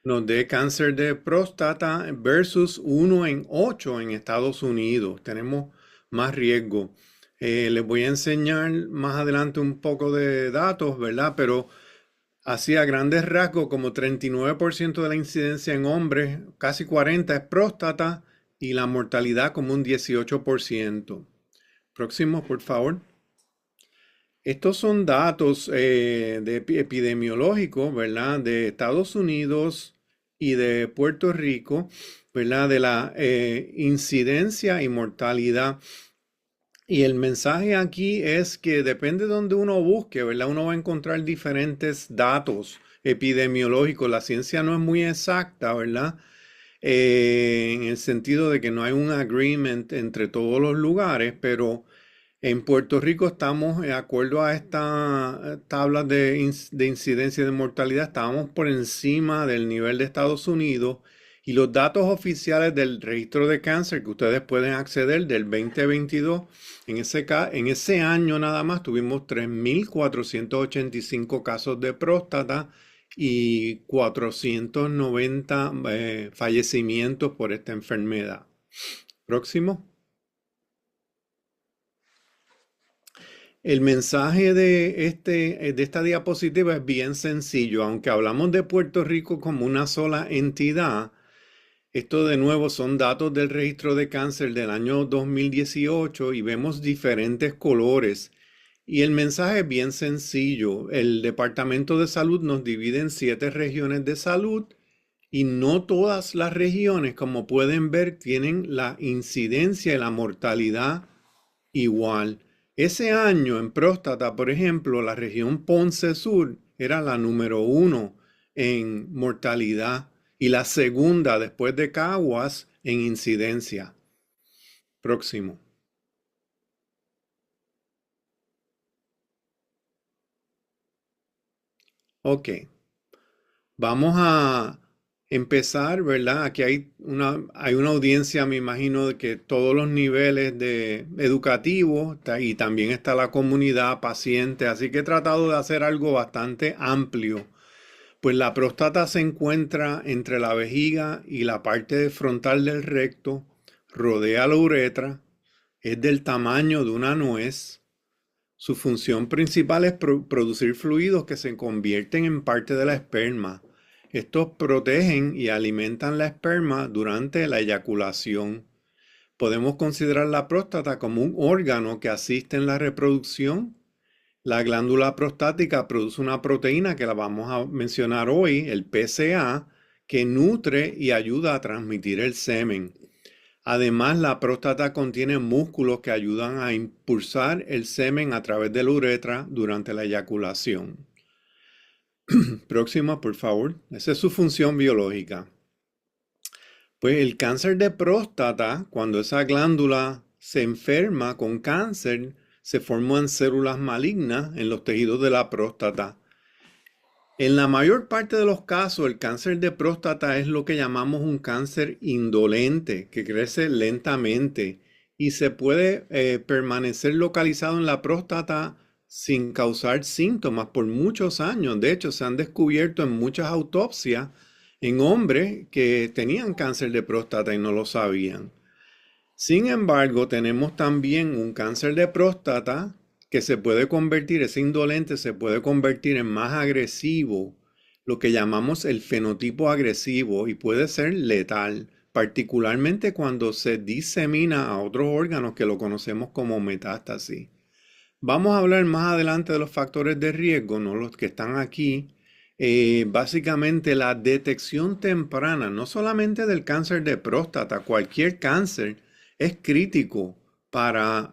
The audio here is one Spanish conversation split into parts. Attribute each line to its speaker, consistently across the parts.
Speaker 1: nos dé cáncer de próstata versus 1 en 8 en Estados Unidos. Tenemos más riesgo. Les voy a enseñar más adelante un poco de datos, ¿verdad? Pero así a grandes rasgos, como 39% de la incidencia en hombres, casi 40% es próstata y la mortalidad como un 18%. Próximo, por favor. Estos son datos epidemiológicos, ¿verdad? De Estados Unidos y de Puerto Rico, ¿verdad? De la incidencia y mortalidad. Y el mensaje aquí es que depende de donde uno busque, ¿verdad? Uno va a encontrar diferentes datos epidemiológicos. La ciencia no es muy exacta, ¿verdad? En el sentido de que no hay un agreement entre todos los lugares, pero en Puerto Rico estamos, de acuerdo a esta tabla de incidencia y de mortalidad, estábamos por encima del nivel de Estados Unidos y los datos oficiales del registro de cáncer que ustedes pueden acceder del 2022, en ese año nada más tuvimos 3.485 casos de próstata y 490 fallecimientos por esta enfermedad. Próximo. El mensaje de esta diapositiva es bien sencillo. Aunque hablamos de Puerto Rico como una sola entidad, esto de nuevo son datos del registro de cáncer del año 2018 y vemos diferentes colores. Y el mensaje es bien sencillo. El Departamento de Salud nos divide en 7 regiones de salud y no todas las regiones, como pueden ver, tienen la incidencia y la mortalidad igual. Ese año en próstata, por ejemplo, la región Ponce Sur era la número 1 en mortalidad y la segunda después de Caguas en incidencia. Próximo. Ok, vamos a empezar, ¿verdad? Aquí hay una audiencia, me imagino, de que todos los niveles de educativos y también está la comunidad paciente, así que he tratado de hacer algo bastante amplio. Pues la próstata se encuentra entre la vejiga y la parte frontal del recto, rodea la uretra, es del tamaño de una nuez. Su función principal es producir fluidos que se convierten en parte de la esperma. Estos protegen y alimentan la esperma durante la eyaculación. Podemos considerar la próstata como un órgano que asiste en la reproducción. La glándula prostática produce una proteína que la vamos a mencionar hoy, el PCA, que nutre y ayuda a transmitir el semen. Además, la próstata contiene músculos que ayudan a impulsar el semen a través de la uretra durante la eyaculación. Próxima, por favor. Esa es su función biológica. Pues el cáncer de próstata, cuando esa glándula se enferma con cáncer, se forman células malignas en los tejidos de la próstata. En la mayor parte de los casos, el cáncer de próstata es lo que llamamos un cáncer indolente, que crece lentamente y se puede permanecer localizado en la próstata sin causar síntomas por muchos años. De hecho, se han descubierto en muchas autopsias en hombres que tenían cáncer de próstata y no lo sabían. Sin embargo, tenemos también un cáncer de próstata que se puede convertir, ese indolente se puede convertir en más agresivo, lo que llamamos el fenotipo agresivo y puede ser letal, particularmente cuando se disemina a otros órganos que lo conocemos como metástasis. Vamos a hablar más adelante de los factores de riesgo, no los que están aquí. Básicamente la detección temprana, no solamente del cáncer de próstata, cualquier cáncer es crítico para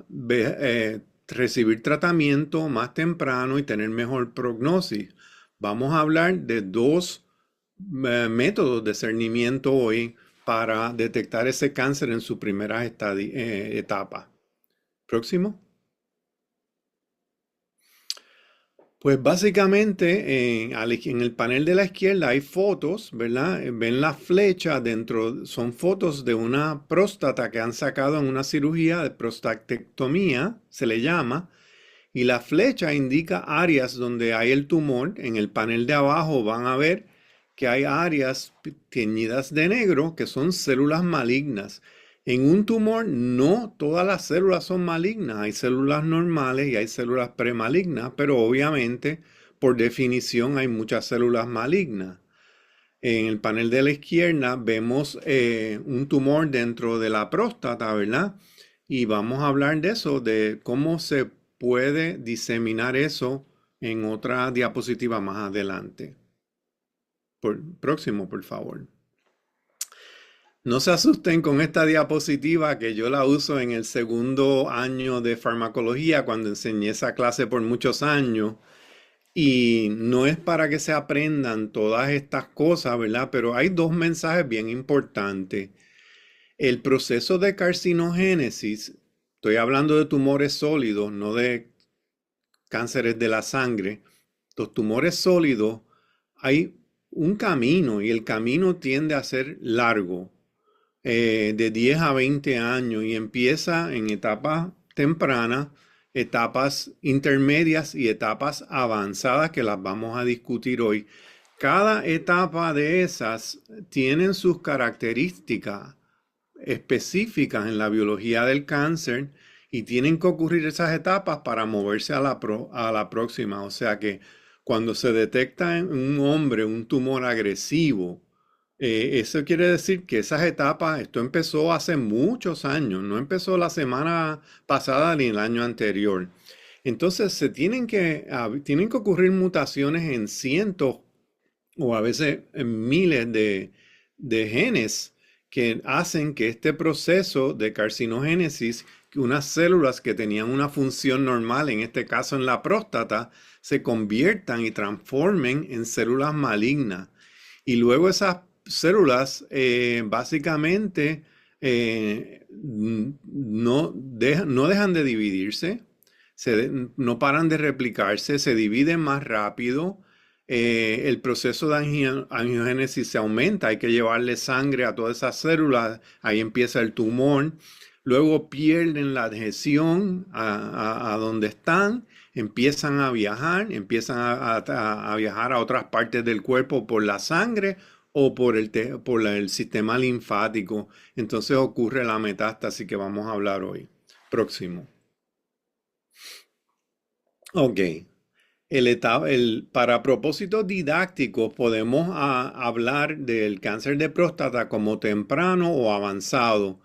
Speaker 1: recibir tratamiento más temprano y tener mejor prognosis. Vamos a hablar de dos métodos de cernimiento hoy para detectar ese cáncer en su primera etapa. Próximo. Pues básicamente en el panel de la izquierda hay fotos, ¿verdad? Ven la flecha dentro, son fotos de una próstata que han sacado en una cirugía de prostatectomía, se le llama, y la flecha indica áreas donde hay el tumor. En el panel de abajo van a ver que hay áreas teñidas de negro que son células malignas. En un tumor no todas las células son malignas, hay células normales y hay células premalignas, pero obviamente por definición hay muchas células malignas. En el panel de la izquierda vemos un tumor dentro de la próstata, ¿verdad? Y vamos a hablar de eso, de cómo se puede diseminar eso en otra diapositiva más adelante. Próximo, por favor. No se asusten con esta diapositiva que yo la uso en el segundo año de farmacología cuando enseñé esa clase por muchos años. Y no es para que se aprendan todas estas cosas, ¿verdad? Pero hay dos mensajes bien importantes. El proceso de carcinogénesis, estoy hablando de tumores sólidos, no de cánceres de la sangre. Los tumores sólidos, hay un camino y el camino tiende a ser largo, de 10 a 20 años y empieza en etapas tempranas, etapas intermedias y etapas avanzadas que las vamos a discutir hoy. Cada etapa de esas tienen sus características específicas en la biología del cáncer y tienen que ocurrir esas etapas para moverse a la próxima. O sea que cuando se detecta en un hombre un tumor agresivo, eso quiere decir que esas etapas, esto empezó hace muchos años, no empezó la semana pasada ni el año anterior. Entonces tienen que ocurrir mutaciones en cientos o a veces en miles de genes que hacen que este proceso de carcinogénesis, que unas células que tenían una función normal, en este caso en la próstata, se conviertan y transformen en células malignas. Y luego esas células básicamente no dejan de dividirse, no paran de replicarse, se dividen más rápido. El proceso de angiogénesis se aumenta, hay que llevarle sangre a todas esas células, ahí empieza el tumor. Luego pierden la adhesión a donde están, empiezan a viajar, empiezan a viajar a otras partes del cuerpo por la sangre o por el sistema linfático. Entonces ocurre la metástasis que vamos a hablar hoy. Próximo. Ok. Para propósitos didácticos podemos hablar del cáncer de próstata como temprano o avanzado.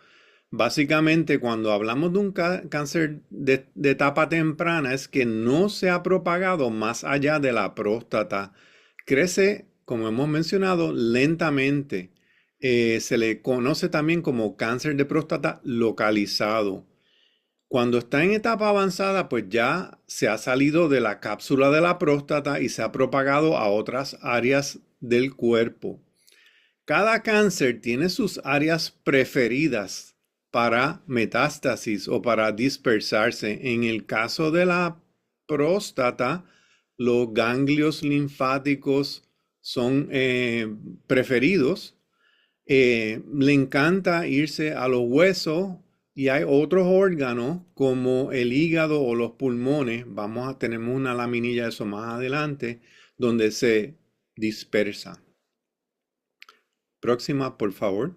Speaker 1: Básicamente, cuando hablamos de un cáncer de etapa temprana, es que no se ha propagado más allá de la próstata. Crece, como hemos mencionado, lentamente. Se le conoce también como cáncer de próstata localizado. Cuando está en etapa avanzada, pues ya se ha salido de la cápsula de la próstata y se ha propagado a otras áreas del cuerpo. Cada cáncer tiene sus áreas preferidas para metástasis o para dispersarse. En el caso de la próstata, los ganglios linfáticos son preferidos. Le encanta irse a los huesos y hay otros órganos como el hígado o los pulmones. Tenemos una laminilla de eso más adelante, donde se dispersa. Próxima, por favor.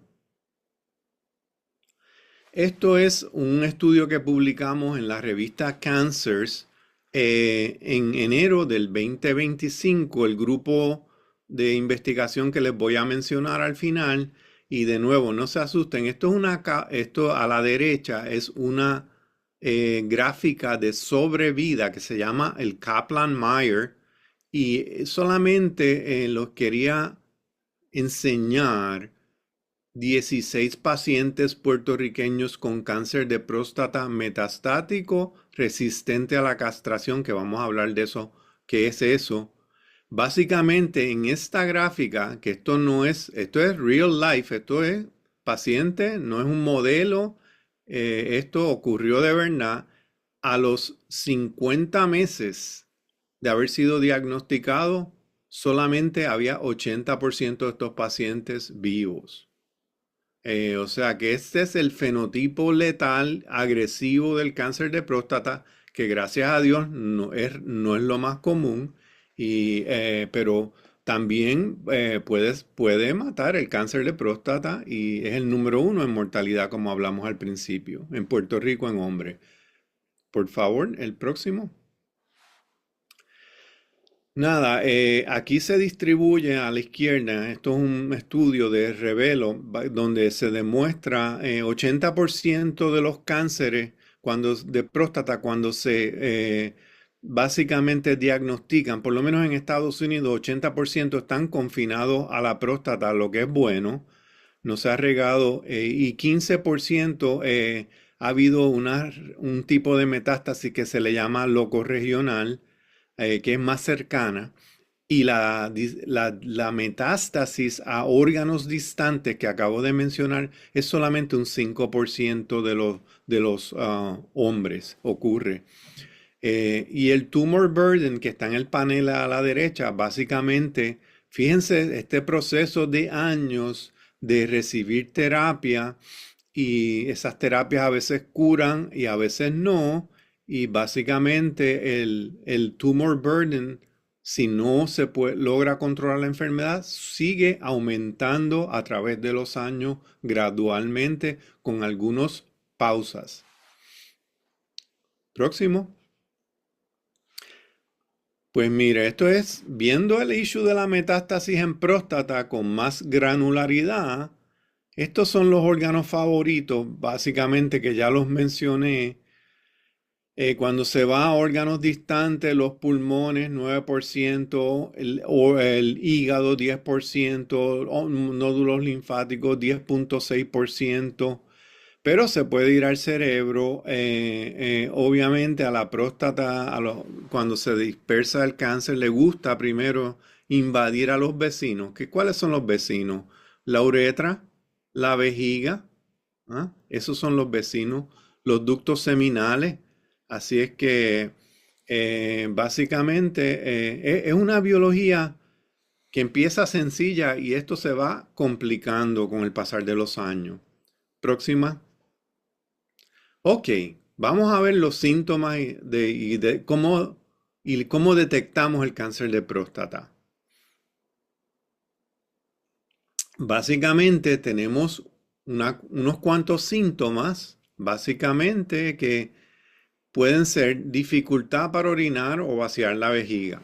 Speaker 1: Esto es un estudio que publicamos en la revista Cancers en enero del 2025. El grupo de investigación que les voy a mencionar al final. Y de nuevo, no se asusten. Esto a la derecha es una gráfica de sobrevida que se llama el Kaplan-Meier. Y solamente los quería enseñar 16 pacientes puertorriqueños con cáncer de próstata metastático resistente a la castración, que vamos a hablar de eso, qué es eso. Básicamente en esta gráfica, que esto es real life, esto es paciente, no es un modelo, esto ocurrió de verdad a los 50 meses de haber sido diagnosticado, solamente había 80% de estos pacientes vivos. O sea que este es el fenotipo letal agresivo del cáncer de próstata que gracias a Dios no es lo más común, pero también puede matar el cáncer de próstata y es el número uno en mortalidad, como hablamos al principio, en Puerto Rico en hombres. Por favor, el próximo. Nada, aquí se distribuye a la izquierda, esto es un estudio de Revelo, donde se demuestra 80% de los cánceres de próstata cuando se básicamente diagnostican, por lo menos en Estados Unidos, 80% están confinados a la próstata, lo que es bueno, no se ha regado, y 15% ha habido un tipo de metástasis que se le llama locorregional, que es más cercana, y la metástasis a órganos distantes que acabo de mencionar es solamente un 5% de los hombres ocurre. Y el tumor burden que está en el panel a la derecha, básicamente, fíjense, este proceso de años de recibir terapia y esas terapias a veces curan y a veces no. Y básicamente el tumor burden, si no logra controlar la enfermedad, sigue aumentando a través de los años gradualmente con algunas pausas. Próximo. Pues mire, esto es viendo el issue de la metástasis en próstata con más granularidad. Estos son los órganos favoritos, básicamente que ya los mencioné. Cuando se va a órganos distantes, los pulmones 9%, el hígado 10%, nódulos linfáticos 10.6%, pero se puede ir al cerebro, obviamente a la próstata, cuando se dispersa el cáncer, le gusta primero invadir a los vecinos. ¿Cuáles son los vecinos? La uretra, la vejiga, ¿ah? Esos son los vecinos, los ductos seminales. Así es que básicamente es una biología que empieza sencilla y esto se va complicando con el pasar de los años. Próxima. Ok, vamos a ver los síntomas y cómo detectamos el cáncer de próstata. Básicamente tenemos unos cuantos síntomas, básicamente que pueden ser dificultad para orinar o vaciar la vejiga,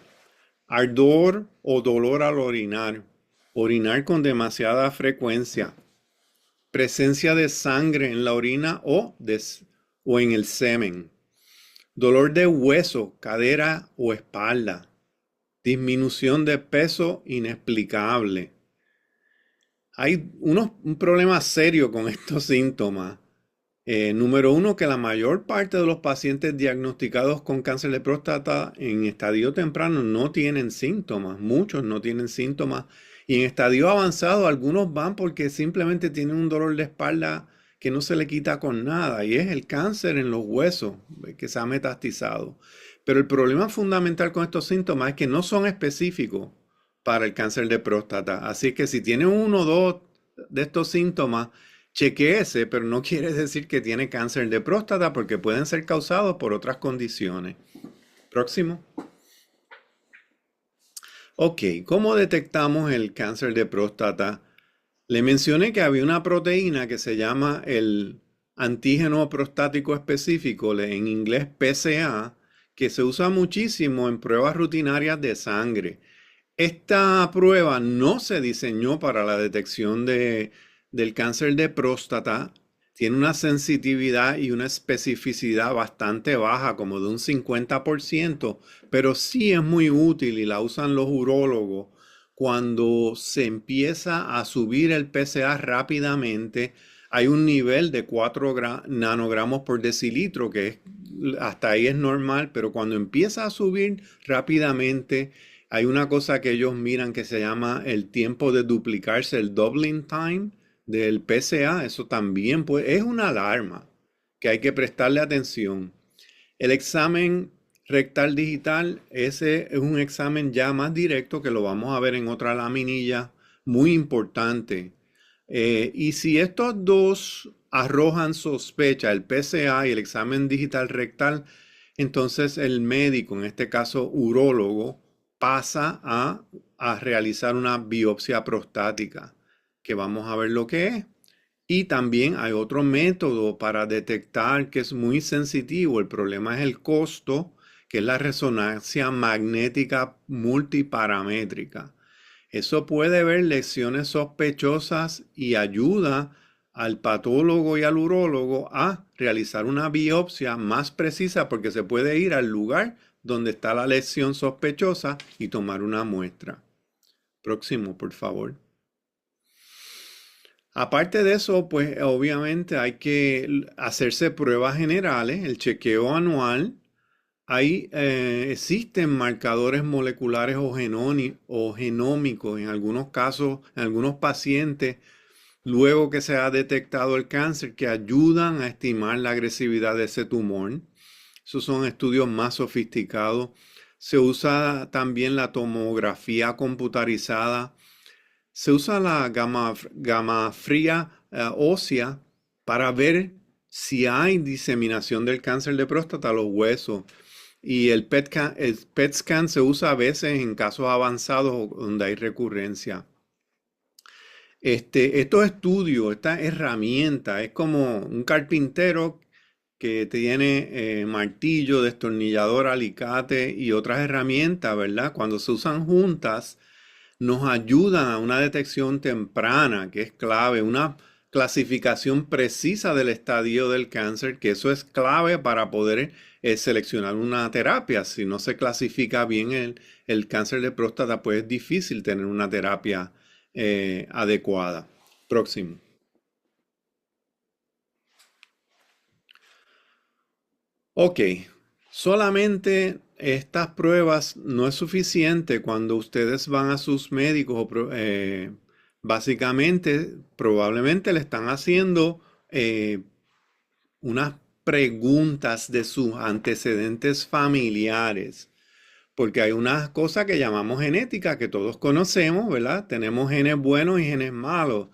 Speaker 1: ardor o dolor al orinar, orinar con demasiada frecuencia, presencia de sangre en la orina o en el semen, dolor de hueso, cadera o espalda, disminución de peso inexplicable. Hay un problema serio con estos síntomas. Número uno, que la mayor parte de los pacientes diagnosticados con cáncer de próstata en estadio temprano no tienen síntomas, muchos no tienen síntomas, y en estadio avanzado algunos van porque simplemente tienen un dolor de espalda que no se le quita con nada, y es el cáncer en los huesos que se ha metastizado. Pero el problema fundamental con estos síntomas es que no son específicos para el cáncer de próstata, así que si tiene uno o dos de estos síntomas, chequéese, pero no quiere decir que tiene cáncer de próstata porque pueden ser causados por otras condiciones. Próximo. Ok, ¿cómo detectamos el cáncer de próstata? Le mencioné que había una proteína que se llama el antígeno prostático específico, en inglés PSA, que se usa muchísimo en pruebas rutinarias de sangre. Esta prueba no se diseñó para la detección del cáncer de próstata. Tiene una sensitividad y una especificidad bastante baja, como de un 50%, pero sí es muy útil y la usan los urólogos cuando se empieza a subir el PSA rápidamente. Hay un nivel de 4 nanogramos por decilitro, hasta ahí es normal, pero cuando empieza a subir rápidamente, hay una cosa que ellos miran que se llama el tiempo de duplicarse, el doubling time del PSA. Eso también es una alarma que hay que prestarle atención. El examen rectal digital, ese es un examen ya más directo que lo vamos a ver en otra laminilla, muy importante. Y si estos dos arrojan sospecha, el PSA y el examen digital rectal, entonces el médico, en este caso urólogo, pasa a realizar una biopsia prostática, que vamos a ver lo que es. Y también hay otro método para detectar que es muy sensitivo. El problema es el costo, que es la resonancia magnética multiparamétrica. Eso puede ver lesiones sospechosas y ayuda al patólogo y al urólogo a realizar una biopsia más precisa porque se puede ir al lugar donde está la lesión sospechosa y tomar una muestra. Próximo, por favor. Aparte de eso, pues obviamente hay que hacerse pruebas generales, el chequeo anual. Ahí existen marcadores moleculares o genómicos en algunos casos, en algunos pacientes, luego que se ha detectado el cáncer, que ayudan a estimar la agresividad de ese tumor. Esos son estudios más sofisticados. Se usa también la tomografía computarizada. Se usa la gama fría ósea para ver si hay diseminación del cáncer de próstata a los huesos. Y el PET scan se usa a veces en casos avanzados donde hay recurrencia. Estos estudios, esta herramienta, es como un carpintero que tiene martillo, destornillador, alicate y otras herramientas, ¿verdad? Cuando se usan juntas, nos ayudan a una detección temprana, que es clave, una clasificación precisa del estadio del cáncer, que eso es clave para poder seleccionar una terapia. Si no se clasifica bien el cáncer de próstata, pues es difícil tener una terapia adecuada. Próximo. Ok, solamente estas pruebas no es suficiente cuando ustedes van a sus médicos básicamente probablemente le están haciendo unas preguntas de sus antecedentes familiares, porque hay unas cosas que llamamos genética que todos conocemos, ¿verdad? Tenemos genes buenos y genes malos.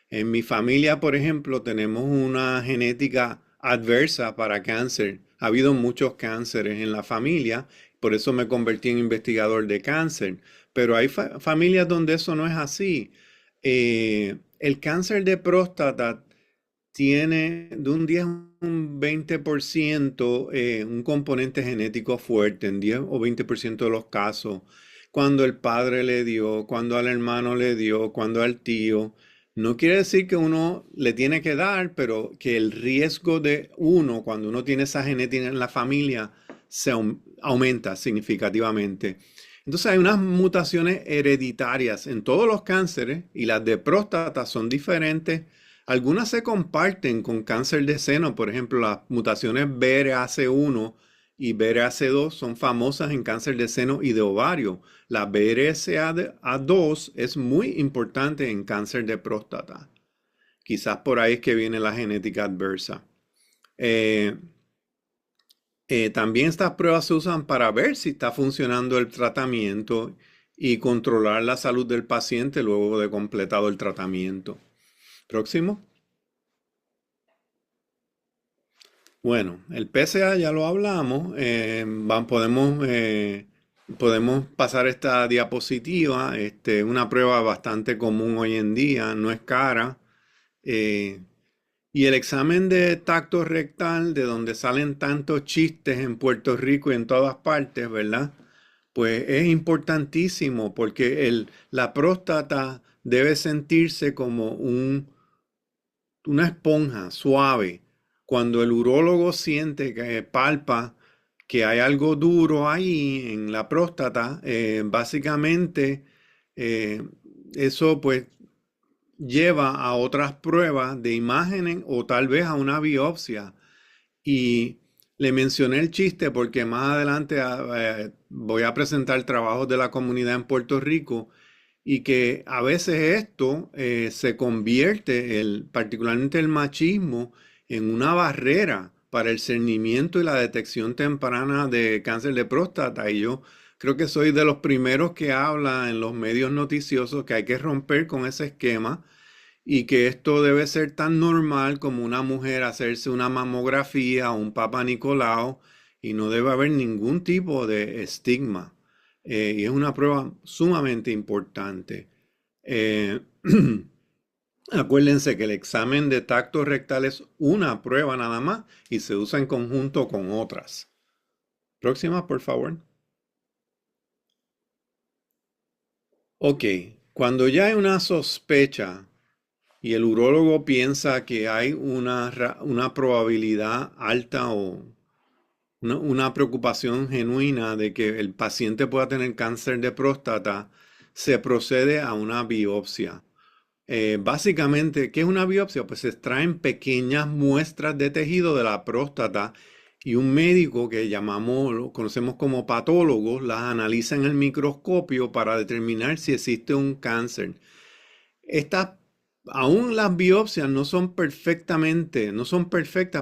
Speaker 1: En mi familia, por ejemplo, tenemos una genética adversa para cáncer. Ha habido muchos cánceres en la familia, por eso me convertí en investigador de cáncer. Pero hay familias donde eso no es así. El cáncer de próstata tiene de un 10 a un 20% un componente genético fuerte, en 10 o 20% de los casos. Cuando el padre le dio, cuando al hermano le dio, cuando al tío. No quiere decir que uno le tiene que dar, pero que el riesgo de uno, cuando uno tiene esa genética en la familia, aumenta significativamente. Entonces hay unas mutaciones hereditarias en todos los cánceres y las de próstata son diferentes. Algunas se comparten con cáncer de seno, por ejemplo, las mutaciones BRCA1 y BRCA2 son famosas en cáncer de seno y de ovario. La BRCA2 es muy importante en cáncer de próstata. Quizás por ahí es que viene la genética adversa. Eh, También estas pruebas se usan para ver si está funcionando el tratamiento y controlar la salud del paciente luego de completado el tratamiento. Próximo. Bueno, el PSA ya lo hablamos. Podemos pasar esta diapositiva. Una prueba bastante común hoy en día, no es cara. eh, y el examen de tacto rectal, de donde salen tantos chistes en Puerto Rico y en todas partes, ¿verdad? Pues es importantísimo porque la próstata debe sentirse como una esponja suave. Cuando el urólogo siente que palpa que hay algo duro ahí en la próstata, básicamente eh, eso pues lleva a otras pruebas de imágenes o tal vez a una biopsia. Y le mencioné el chiste porque más adelante voy a presentar trabajos de la comunidad en Puerto Rico y que a veces esto se convierte, particularmente el machismo, en una barrera para el cernimiento y la detección temprana de cáncer de próstata. Y yo creo que soy de los primeros que habla en los medios noticiosos que hay que romper con ese esquema y que esto debe ser tan normal como una mujer hacerse una mamografía o un Papa Nicolau y no debe haber ningún tipo de estigma. Y es una prueba sumamente importante. Eh, Acuérdense que el examen de tacto rectal es una prueba nada más y se usa en conjunto con otras. Próxima, por favor. Ok, cuando ya hay una sospecha y el urólogo piensa que hay una probabilidad alta o una preocupación genuina de que el paciente pueda tener cáncer de próstata, se procede a una biopsia. Básicamente, ¿qué es una biopsia? Pues se extraen pequeñas muestras de tejido de la próstata y un médico que lo conocemos como patólogo, las analiza en el microscopio para determinar si existe un cáncer. Estas, aún las biopsias no son perfectas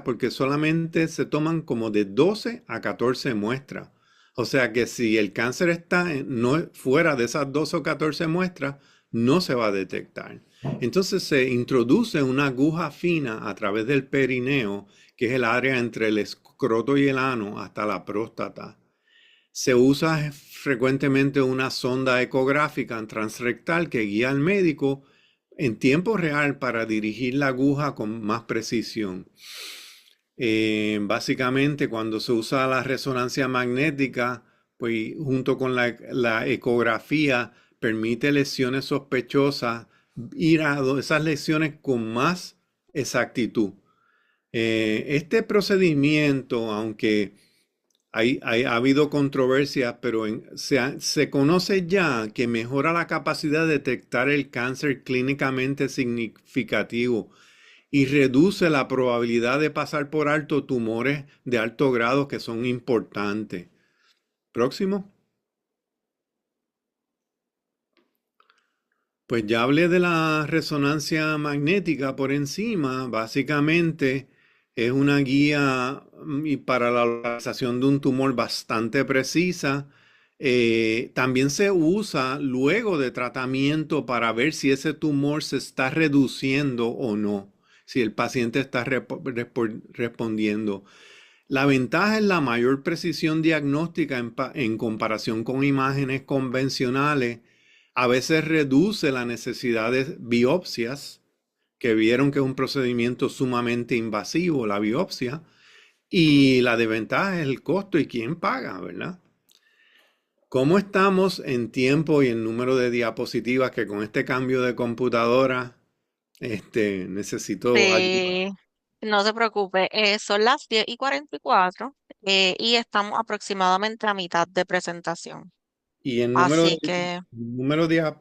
Speaker 1: porque solamente se toman como de 12 a 14 muestras. O sea que si el cáncer está no, fuera de esas 12 o 14 muestras, no se va a detectar. Entonces se introduce una aguja fina a través del perineo, que es el área entre el escroto y el ano, hasta la próstata. Se usa frecuentemente una sonda ecográfica transrectal que guía al médico en tiempo real para dirigir la aguja con más precisión. Básicamente, cuando se usa la resonancia magnética, pues junto con la ecografía, permite lesiones sospechosas, ir a esas lesiones con más exactitud. Este procedimiento, aunque ha habido controversias, pero se conoce ya que mejora la capacidad de detectar el cáncer clínicamente significativo y reduce la probabilidad de pasar por alto tumores de alto grado que son importantes. Próximo. Pues ya hablé de la resonancia magnética por encima. Básicamente es una guía y para la localización de un tumor bastante precisa. También se usa luego de tratamiento para ver si ese tumor se está reduciendo o no, si el paciente está respondiendo. La ventaja es la mayor precisión diagnóstica en comparación con imágenes convencionales. A veces reduce la necesidad de biopsias, que vieron que es un procedimiento sumamente invasivo, la biopsia, y la desventaja es el costo y quién paga, ¿verdad? ¿Cómo estamos en tiempo y en número de diapositivas que con este cambio de computadora, necesito ayuda?
Speaker 2: Sí, no se preocupe, son las 10:44 y estamos aproximadamente a mitad de presentación.
Speaker 1: Y en
Speaker 2: Así que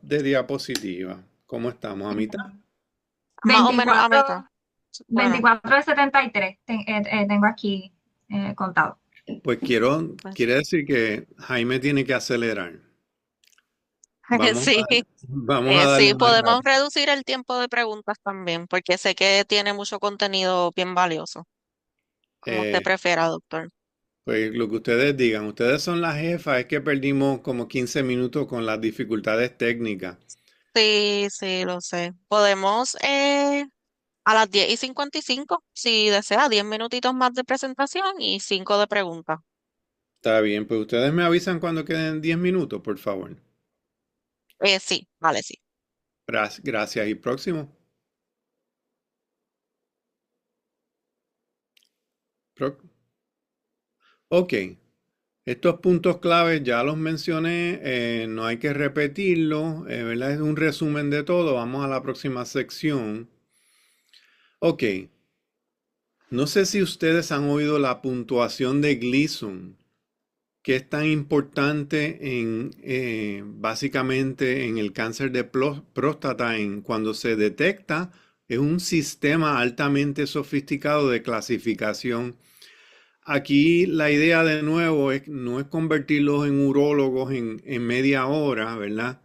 Speaker 1: de diapositivas, ¿cómo estamos? ¿A mitad?
Speaker 2: más o menos a
Speaker 3: 24,
Speaker 2: mitad. Bueno,
Speaker 3: 24 de 73 tengo aquí contado.
Speaker 1: Pues
Speaker 2: pues
Speaker 1: quiere decir que Jaime tiene que acelerar. Vamos
Speaker 2: sí,
Speaker 1: a, vamos a darle
Speaker 2: sí,
Speaker 1: más
Speaker 2: podemos
Speaker 1: rápido.
Speaker 2: reducir el tiempo de preguntas también, porque sé que tiene mucho contenido bien valioso, como usted
Speaker 1: Eh,
Speaker 2: prefiera, doctor.
Speaker 1: pues lo que ustedes digan, ustedes son las jefas, es que perdimos como 15 minutos con las dificultades técnicas.
Speaker 2: Sí, sí, lo sé. Podemos a las 10:55, si desea, 10 minutitos más de presentación y 5 de preguntas.
Speaker 1: Está bien, pues ustedes me avisan cuando queden 10 minutos, por favor.
Speaker 2: Sí, vale, sí.
Speaker 1: Gracias. Y próximo. Pro- ok, estos puntos claves ya los mencioné, no hay que repetirlo, ¿verdad? Es un resumen de todo. Vamos a la próxima sección. Ok, no sé si ustedes han oído la puntuación de Gleason, que es tan importante básicamente en el cáncer de próstata, cuando se detecta, es un sistema altamente sofisticado de clasificación. Aquí la idea de nuevo no es convertirlos en urólogos en media hora, ¿verdad?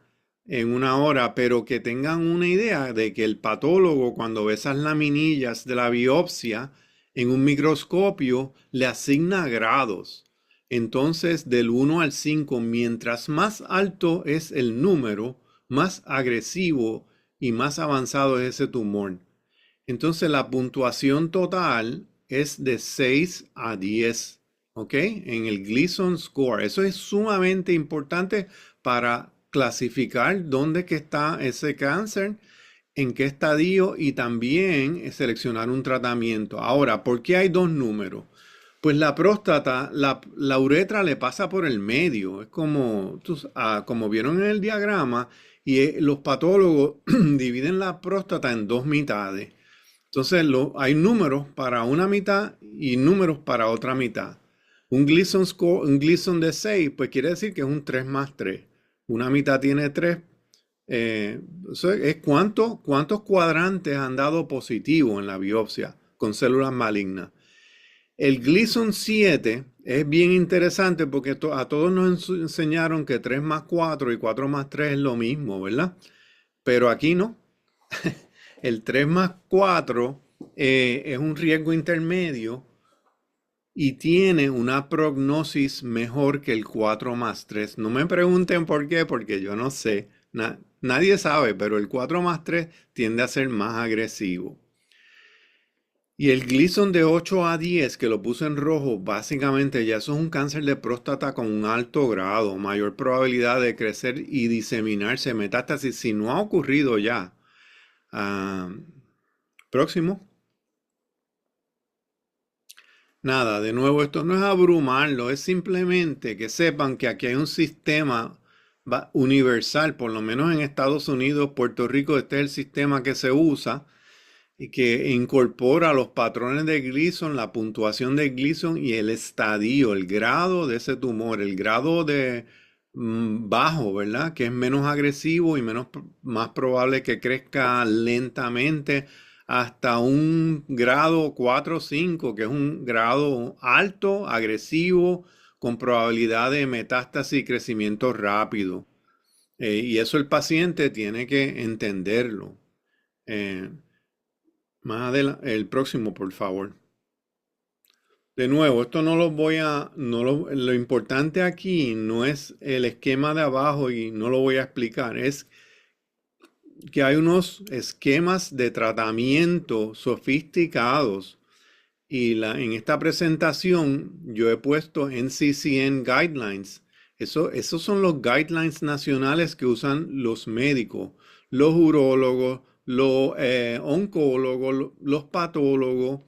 Speaker 1: En una hora, pero que tengan una idea de que el patólogo, cuando ve esas laminillas de la biopsia en un microscopio, le asigna grados. Entonces, del 1 al 5, mientras más alto es el número, más agresivo y más avanzado es ese tumor. Entonces la puntuación total es de 6 a 10 ¿ok? En el Gleason Score. Eso es sumamente importante para clasificar dónde que está ese cáncer, en qué estadio y también seleccionar un tratamiento. Ahora, ¿por qué hay dos números? Pues la próstata, la uretra le pasa por el medio. Es como, como vieron en el diagrama, y los patólogos dividen la próstata en dos mitades. Entonces hay números para una mitad y números para otra mitad. Un Gleason score, un Gleason de 6, pues quiere decir que es un 3 más 3. Una mitad tiene 3. Eso es cuántos cuadrantes han dado positivo en la biopsia con células malignas. El Gleason 7 es bien interesante porque a todos nos enseñaron que 3 más 4 y 4 más 3 es lo mismo, ¿verdad? Pero aquí no. El 3 más 4 es un riesgo intermedio y tiene una prognosis mejor que el 4 más 3. No me pregunten por qué, porque yo no sé. Nadie sabe, pero el 4 más 3 tiende a ser más agresivo. Y el Gleason de 8 a 10, que lo puse en rojo, básicamente ya eso es un cáncer de próstata con un alto grado, mayor probabilidad de crecer y diseminarse, metástasis, si no ha ocurrido ya. Próximo. Nada, de nuevo, esto no es abrumarlo, es simplemente que sepan que aquí hay un sistema universal, por lo menos en Estados Unidos, Puerto Rico, este es el sistema que se usa y que incorpora los patrones de Gleason, la puntuación de Gleason y el estadio, el grado de ese tumor, el grado de bajo, ¿verdad? Que es menos agresivo y más probable que crezca lentamente hasta un grado 4 o 5, que es un grado alto, agresivo, con probabilidad de metástasis y crecimiento rápido. Y eso el paciente tiene que entenderlo. Más adelante, el próximo, por favor. De nuevo, esto no lo voy a, lo importante aquí no es el esquema de abajo y no lo voy a explicar, es que hay unos esquemas de tratamiento sofisticados y en esta presentación yo he puesto NCCN Guidelines. Esos son los guidelines nacionales que usan los médicos, los urólogos, los oncólogos, los patólogos.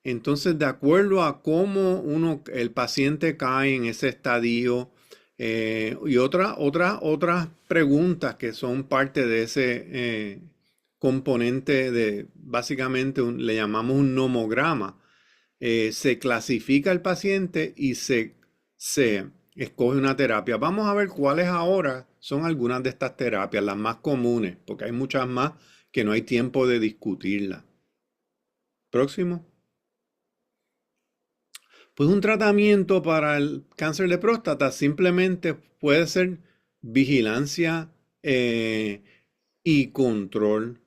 Speaker 1: Entonces, de acuerdo a cómo el paciente cae en ese estadio y otras preguntas que son parte de ese componente de, básicamente le llamamos un nomograma. Se clasifica el paciente y se escoge una terapia. Vamos a ver cuáles ahora son algunas de estas terapias, las más comunes, porque hay muchas más que no hay tiempo de discutirlas. Próximo. Pues un tratamiento para el cáncer de próstata simplemente puede ser vigilancia y control.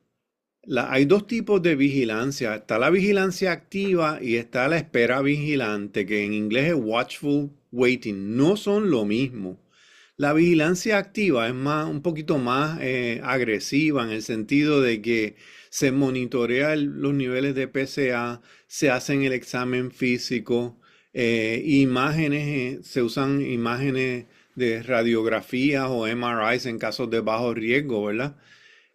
Speaker 1: Hay dos tipos de vigilancia. Está la vigilancia activa y está la espera vigilante, que en inglés es watchful waiting. No son lo mismo. La vigilancia activa es un poquito más agresiva en el sentido de que se monitorea los niveles de PSA, se hacen el examen físico, imágenes, se usan imágenes de radiografías o MRIs en casos de bajo riesgo, ¿verdad?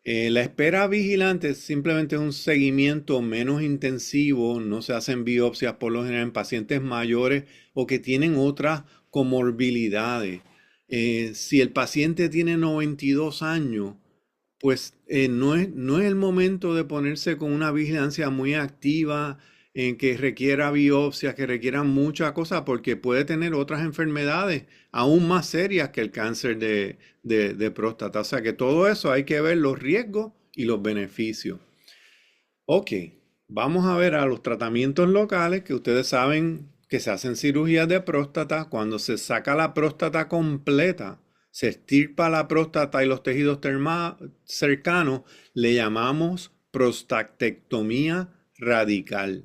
Speaker 1: La espera vigilante simplemente es un seguimiento menos intensivo, no se hacen biopsias por lo general en pacientes mayores o que tienen otras comorbilidades. Si el paciente tiene 92 años, pues no es el momento de ponerse con una vigilancia muy activa en que requiera biopsias, que requiera mucha cosa, porque puede tener otras enfermedades aún más serias que el cáncer de próstata. O sea que todo eso hay que ver los riesgos y los beneficios. Ok, vamos a ver a los tratamientos locales, que ustedes saben que se hacen cirugías de próstata. Cuando se saca la próstata completa, se extirpa la próstata y los tejidos cercanos, le llamamos prostatectomía radical.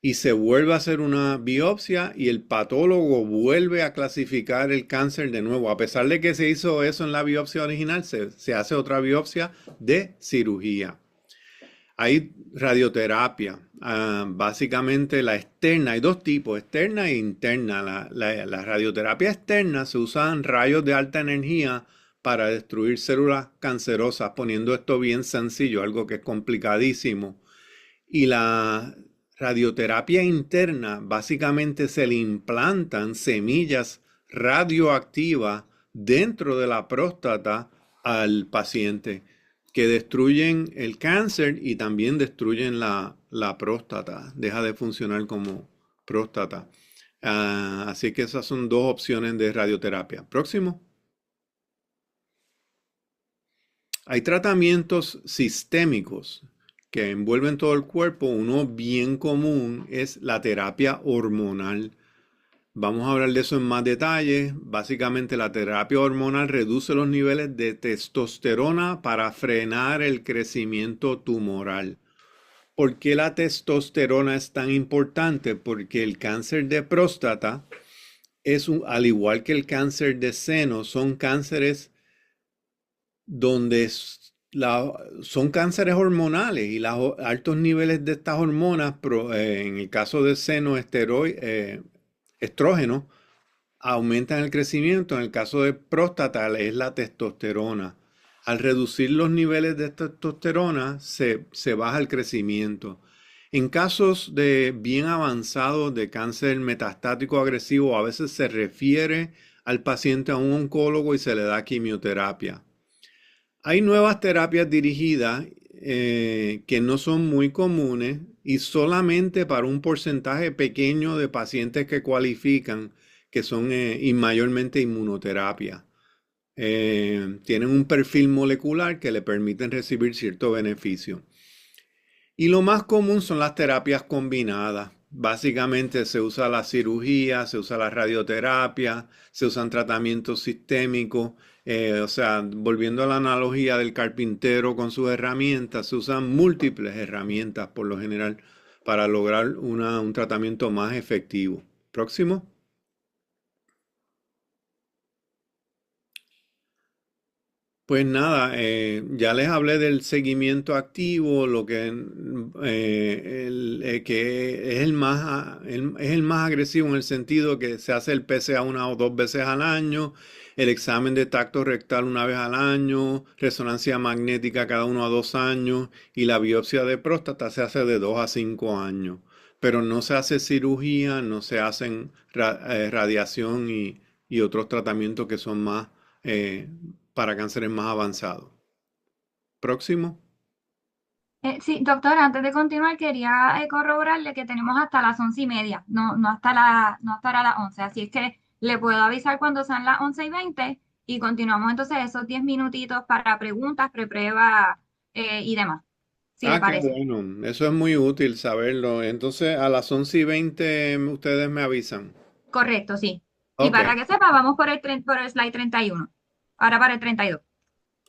Speaker 1: Y se vuelve a hacer una biopsia y el patólogo vuelve a clasificar el cáncer de nuevo. A pesar de que se hizo eso en la biopsia original, se hace otra biopsia de cirugía. Hay radioterapia, Básicamente la externa, hay dos tipos, externa e interna. La radioterapia externa se usan rayos de alta energía para destruir células cancerosas, poniendo esto bien sencillo, algo que es complicadísimo. Y la radioterapia interna, básicamente se le implantan semillas radioactivas dentro de la próstata al paciente que destruyen el cáncer y también destruyen la próstata. Deja de funcionar como próstata. Así que esas son dos opciones de radioterapia. Próximo. Hay tratamientos sistémicos que envuelven todo el cuerpo. Uno bien común es la terapia hormonal. Vamos a hablar de eso en más detalle. Básicamente la terapia hormonal reduce los niveles de testosterona para frenar el crecimiento tumoral. ¿Por qué la testosterona es tan importante? Porque el cáncer de próstata al igual que el cáncer de seno, son cánceres donde son cánceres hormonales y los altos niveles de estas hormonas, en el caso de seno, estrógeno, aumentan el crecimiento. En el caso de próstata es la testosterona. Al reducir los niveles de testosterona se baja el crecimiento. En casos de bien avanzados de cáncer metastático agresivo, a veces se refiere al paciente a un oncólogo y se le da quimioterapia. Hay nuevas terapias dirigidas que no son muy comunes y solamente para un porcentaje pequeño de pacientes que cualifican, que son y mayormente inmunoterapia. Tienen un perfil molecular que le permiten recibir cierto beneficio. Y lo más común son las terapias combinadas. Básicamente se usa la cirugía, se usa la radioterapia, se usan tratamientos sistémicos. O sea, volviendo a la analogía del carpintero con sus herramientas, se usan múltiples herramientas por lo general para lograr un tratamiento más efectivo. Próximo. Pues nada, ya les hablé del seguimiento activo, lo que es es el más agresivo en el sentido que se hace el PSA una o dos veces al año, el examen de tacto rectal una vez al año, resonancia magnética cada 1 a 2 años y la biopsia de próstata se hace de 2 a 5 años. Pero no se hace cirugía, no se hacen radiación y otros tratamientos que son más para cánceres más avanzados. Próximo.
Speaker 3: Sí, doctora, antes de continuar, quería corroborarle que tenemos hasta las 11:30, no hasta ahora las 11. Así es que le puedo avisar cuando sean las 11:20 y continuamos entonces esos 10 minutitos para preguntas, prepruebas y demás, si le
Speaker 1: Qué
Speaker 3: parece.
Speaker 1: bueno. Eso es muy útil saberlo. Entonces, a las 11:20 ustedes me avisan.
Speaker 3: Correcto, sí. Y
Speaker 1: Ok,
Speaker 3: para que sepa, vamos por el slide 31. Ahora para el 32.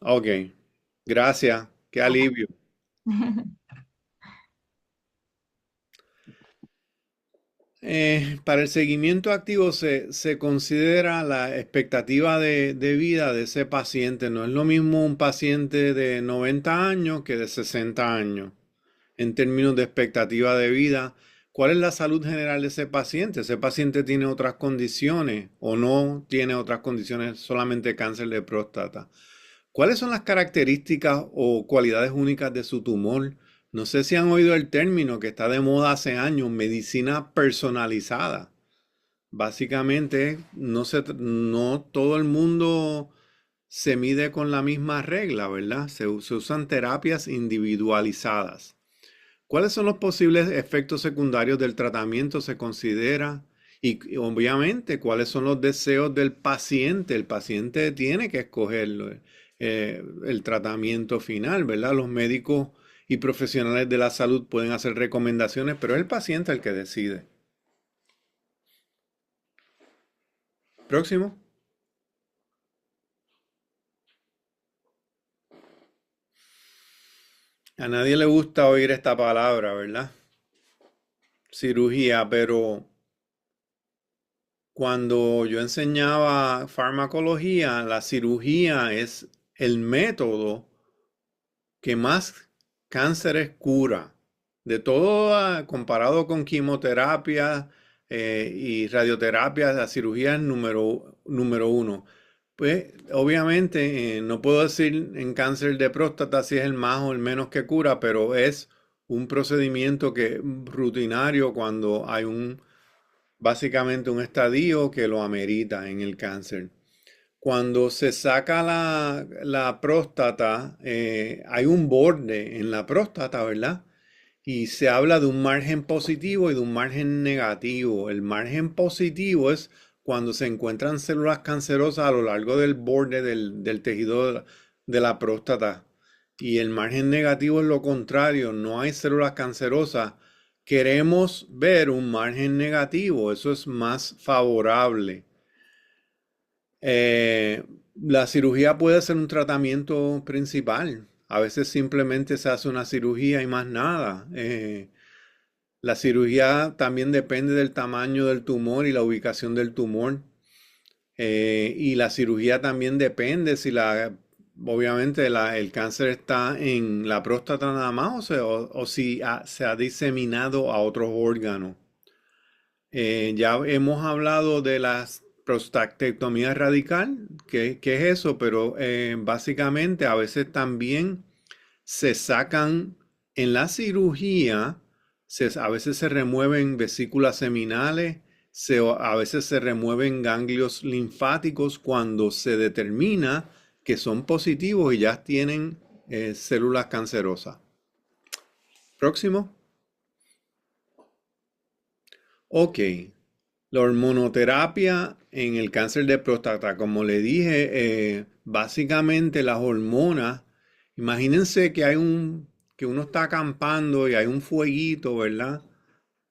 Speaker 1: ok. Gracias. Qué
Speaker 3: Ok.
Speaker 1: alivio. Para el seguimiento activo se considera la expectativa de vida de ese paciente. No es lo mismo un paciente de 90 años que de 60 años. En términos de expectativa de vida, ¿cuál es la salud general de ese paciente? ¿Ese paciente tiene otras condiciones o no tiene otras condiciones, solamente cáncer de próstata? ¿Cuáles son las características o cualidades únicas de su tumor? No sé si han oído el término que está de moda hace años, medicina personalizada. Básicamente, no todo el mundo se mide con la misma regla, ¿verdad? Se usan terapias individualizadas. ¿Cuáles son los posibles efectos secundarios del tratamiento? Se considera y obviamente cuáles son los deseos del paciente. El paciente tiene que escoger el tratamiento final, ¿verdad? Los médicos y profesionales de la salud pueden hacer recomendaciones, pero es el paciente el que decide. Próximo. A nadie le gusta oír esta palabra, ¿verdad? Cirugía, pero cuando yo enseñaba farmacología, la cirugía es el método que más cánceres cura De todo comparado con quimioterapia y radioterapia, la cirugía es número uno. Pues obviamente no puedo decir en cáncer de próstata si es el más o el menos que cura, pero es un procedimiento que rutinario cuando hay básicamente un estadio que lo amerita en el cáncer. Cuando se saca la próstata, hay un borde en la próstata, ¿verdad? Y se habla de un margen positivo y de un margen negativo. El margen positivo es cuando se encuentran células cancerosas a lo largo del borde del tejido de la próstata. Y el margen negativo es lo contrario, no hay células cancerosas. Queremos ver un margen negativo, eso es más favorable. La cirugía puede ser un tratamiento principal. A veces simplemente se hace una cirugía y más nada. La cirugía también depende del tamaño del tumor y la ubicación del tumor. Y la cirugía también depende si obviamente el cáncer está en la próstata nada más o si se ha diseminado a otros órganos. Ya hemos hablado de las prostatectomía radical, que es eso, pero básicamente a veces también se sacan en la cirugía, a veces se remueven vesículas seminales, a veces se remueven ganglios linfáticos cuando se determina que son positivos y ya tienen células cancerosas. Próximo. Ok, la hormonoterapia en el cáncer de próstata, como le dije, básicamente las hormonas, imagínense que que uno está acampando y hay un fueguito, ¿verdad?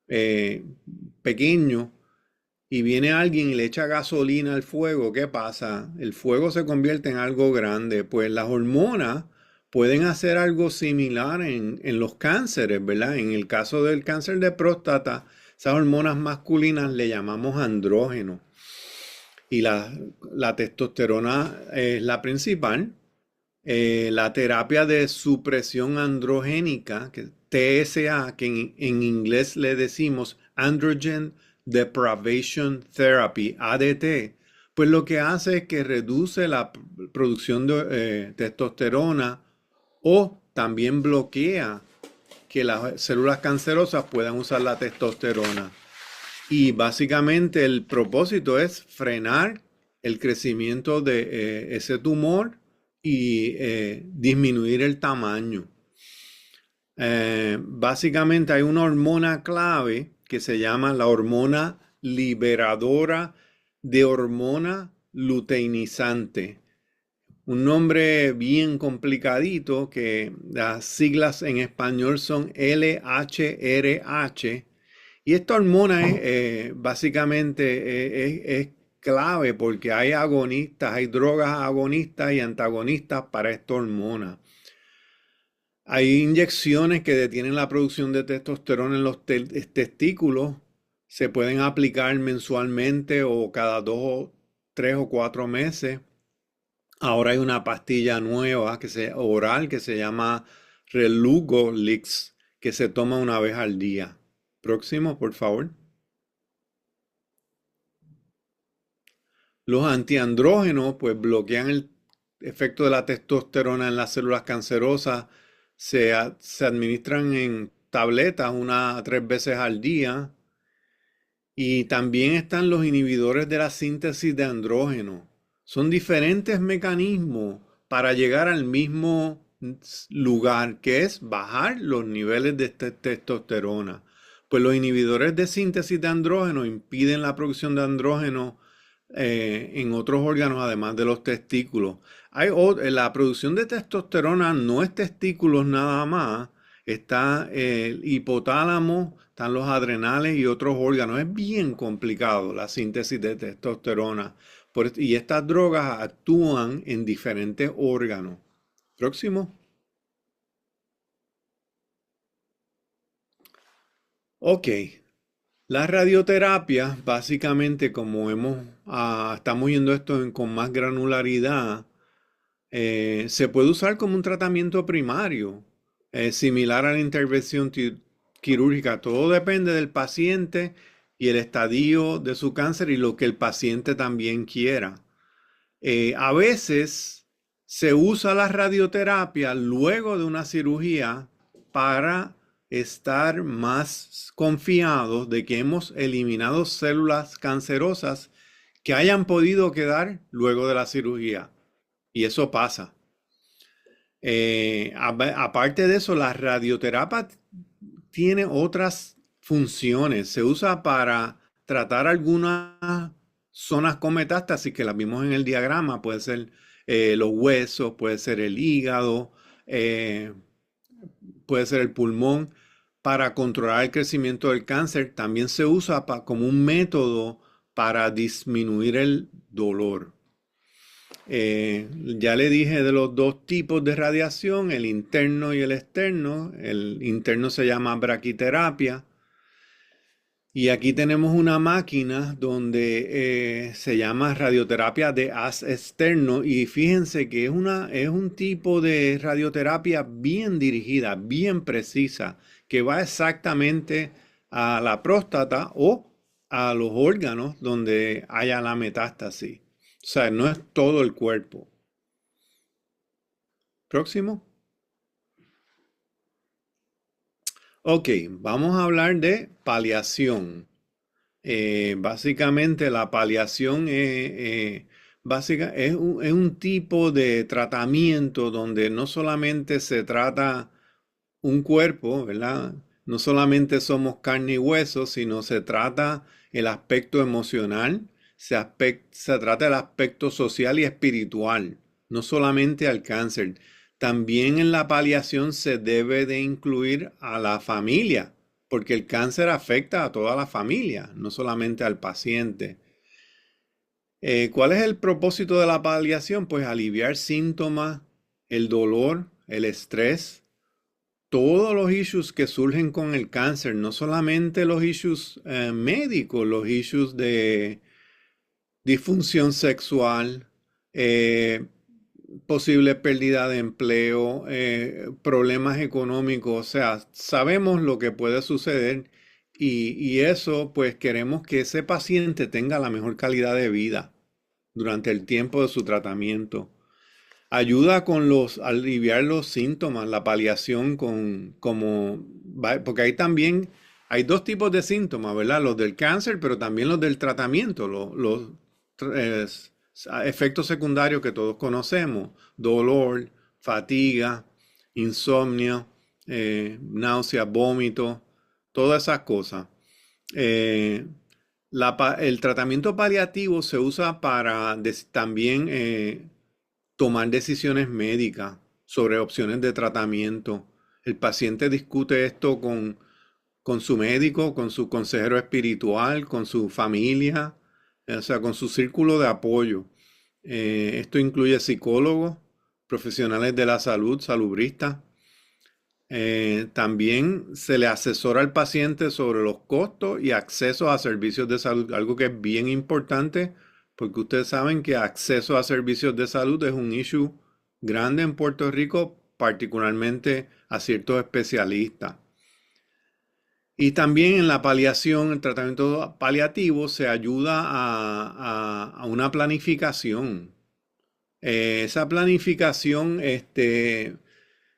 Speaker 1: Eh, Pequeño, y viene alguien y le echa gasolina al fuego, ¿qué pasa? El fuego se convierte en algo grande, pues las hormonas pueden hacer algo similar en los cánceres, ¿verdad? En el caso del cáncer de próstata, esas hormonas masculinas le llamamos andrógenos. Y la testosterona es la principal. La terapia de supresión androgénica, que TSA, que en inglés le decimos Androgen Deprivation Therapy, ADT, pues lo que hace es que reduce la producción de testosterona o también bloquea que las células cancerosas puedan usar la testosterona. Y básicamente el propósito es frenar el crecimiento de ese tumor y disminuir el tamaño. Básicamente hay una hormona clave que se llama la hormona liberadora de hormona luteinizante. Un nombre bien complicadito que las siglas en español son LHRH. Y esta hormona básicamente es clave porque hay agonistas, hay drogas agonistas y antagonistas para esta hormona. Hay inyecciones que detienen la producción de testosterona en los testículos. Se pueden aplicar mensualmente o cada 2, 3 o 4 meses. Ahora hay una pastilla nueva oral que se llama Relugolix, que se toma una vez al día. Próximo, por favor. Los antiandrógenos pues bloquean el efecto de la testosterona en las células cancerosas. Se administran en tabletas 1 a 3 veces al día. Y también están los inhibidores de la síntesis de andrógenos. Son diferentes mecanismos para llegar al mismo lugar, que es bajar los niveles de testosterona. Pues los inhibidores de síntesis de andrógeno impiden la producción de andrógeno en otros órganos, además de los testículos. La producción de testosterona no es testículos nada más, está el hipotálamo, están los adrenales y otros órganos. Es bien complicado la síntesis de testosterona. Y estas drogas actúan en diferentes órganos. Próximo. Ok. La radioterapia, básicamente, como estamos viendo esto con más granularidad, se puede usar como un tratamiento primario, similar a la intervención quirúrgica. Todo depende del paciente y el estadio de su cáncer y lo que el paciente también quiera. A veces se usa la radioterapia luego de una cirugía para estar más confiados de que hemos eliminado células cancerosas que hayan podido quedar luego de la cirugía. Y eso pasa. Aparte de eso, la radioterapia tiene otras funciones. Se usa para tratar algunas zonas con metástasis que las vimos en el diagrama. Puede ser los huesos, puede ser el hígado, eh, puede ser el pulmón. Para controlar el crecimiento del cáncer también se usa como un método para disminuir el dolor. Ya le dije de los dos tipos de radiación, el interno y el externo. El interno se llama braquiterapia. Y aquí tenemos una máquina donde se llama radioterapia de haz externo. Y fíjense que es un tipo de radioterapia bien dirigida, bien precisa, que va exactamente a la próstata o a los órganos donde haya la metástasis. O sea, no es todo el cuerpo. Próximo. Ok, vamos a hablar de paliación. Básicamente la paliación es un tipo de tratamiento donde no solamente se trata un cuerpo, ¿verdad? No solamente somos carne y hueso, sino se trata el aspecto emocional, se trata el aspecto social y espiritual, no solamente al cáncer. También en la paliación se debe de incluir a la familia, porque el cáncer afecta a toda la familia, no solamente al paciente. ¿Cuál es el propósito de la paliación? Pues aliviar síntomas, el dolor, el estrés, todos los issues que surgen con el cáncer, no solamente los issues médicos, los issues de disfunción sexual, eh, posible pérdida de empleo, problemas económicos, o sea, sabemos lo que puede suceder y eso pues queremos que ese paciente tenga la mejor calidad de vida durante el tiempo de su tratamiento. Ayuda con aliviar los síntomas, la paliación porque ahí también hay dos tipos de síntomas, ¿verdad? Los del cáncer, pero también los del tratamiento, los eh, efectos secundarios que todos conocemos, dolor, fatiga, insomnio, náusea, vómito, todas esas cosas. Eh, el tratamiento paliativo se usa para también tomar decisiones médicas sobre opciones de tratamiento. El paciente discute esto con su médico, con su consejero espiritual, con su familia, o sea, con su círculo de apoyo. Esto incluye psicólogos, profesionales de la salud, salubristas. También se le asesora al paciente sobre los costos y acceso a servicios de salud, algo que es bien importante porque ustedes saben que acceso a servicios de salud es un issue grande en Puerto Rico, particularmente a ciertos especialistas. Y también en la paliación, el tratamiento paliativo, se ayuda a una planificación. Esa planificación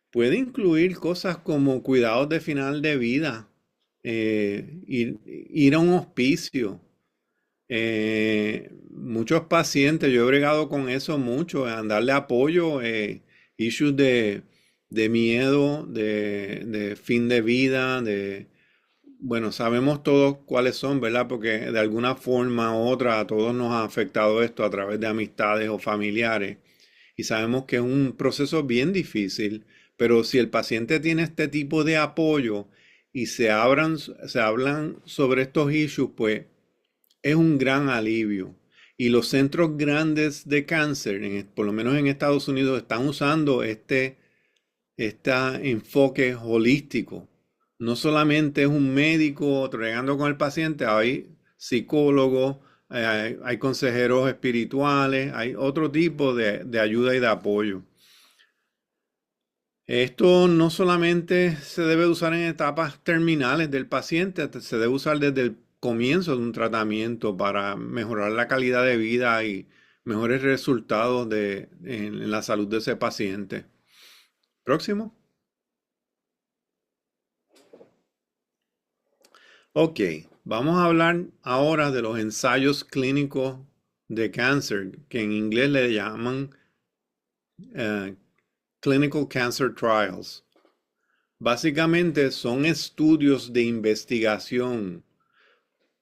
Speaker 1: puede incluir cosas como cuidados de final de vida, ir a un hospicio. Muchos pacientes, yo he bregado con eso mucho, en darle apoyo, issues de miedo, de fin de vida, bueno, sabemos todos cuáles son, ¿verdad? Porque de alguna forma u otra a todos nos ha afectado esto a través de amistades o familiares. Y sabemos que es un proceso bien difícil, pero si el paciente tiene este tipo de apoyo y se hablan sobre estos issues, pues es un gran alivio. Y los centros grandes de cáncer, por lo menos en Estados Unidos, están usando este enfoque holístico. No solamente es un médico tratando con el paciente, hay psicólogos, hay consejeros espirituales, hay otro tipo de ayuda y de apoyo. Esto no solamente se debe usar en etapas terminales del paciente, se debe usar desde el comienzo de un tratamiento para mejorar la calidad de vida y mejores resultados en la salud de ese paciente. Próximo. Ok, vamos a hablar ahora de los ensayos clínicos de cáncer, que en inglés le llaman Clinical Cancer Trials. Básicamente son estudios de investigación.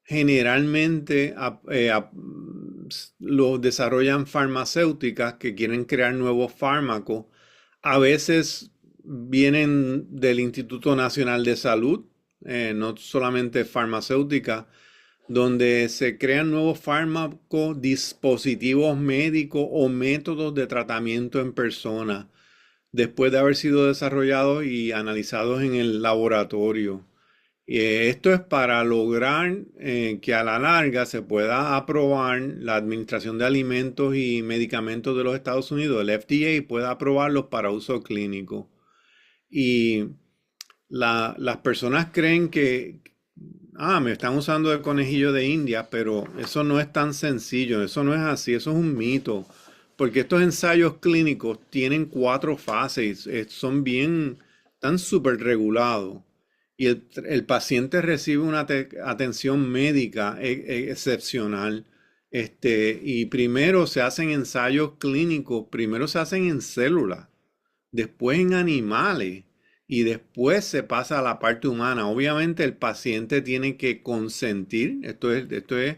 Speaker 1: Generalmente los desarrollan farmacéuticas que quieren crear nuevos fármacos. A veces vienen del Instituto Nacional de Salud, no solamente farmacéuticas, donde se crean nuevos fármacos, dispositivos médicos o métodos de tratamiento en persona, después de haber sido desarrollados y analizados en el laboratorio. Esto es para lograr que a la larga se pueda aprobar la Administración de Alimentos y Medicamentos de los Estados Unidos, el FDA, pueda aprobarlos para uso clínico. Y las personas creen que, me están usando el conejillo de India, pero eso no es tan sencillo, eso no es así, eso es un mito, porque estos ensayos clínicos tienen 4 fases, están súper regulados. Y el paciente recibe una atención médica excepcional. Y primero se hacen ensayos clínicos, primero se hacen en células, después en animales y después se pasa a la parte humana. Obviamente el paciente tiene que consentir, esto es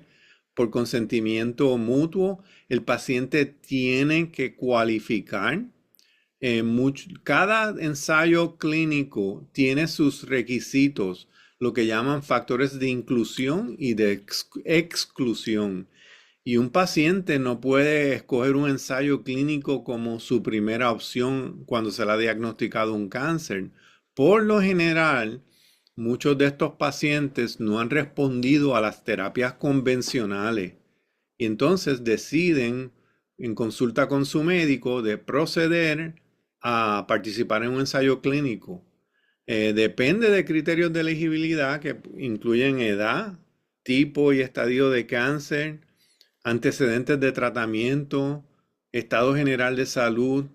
Speaker 1: por consentimiento mutuo, el paciente tiene que cualificar. Cada ensayo clínico tiene sus requisitos, lo que llaman factores de inclusión y de exclusión. Y un paciente no puede escoger un ensayo clínico como su primera opción cuando se le ha diagnosticado un cáncer. Por lo general, muchos de estos pacientes no han respondido a las terapias convencionales y entonces deciden, en consulta con su médico, de proceder a participar en un ensayo clínico. Depende de criterios de elegibilidad que incluyen edad, tipo y estadio de cáncer, antecedentes de tratamiento, estado general de salud,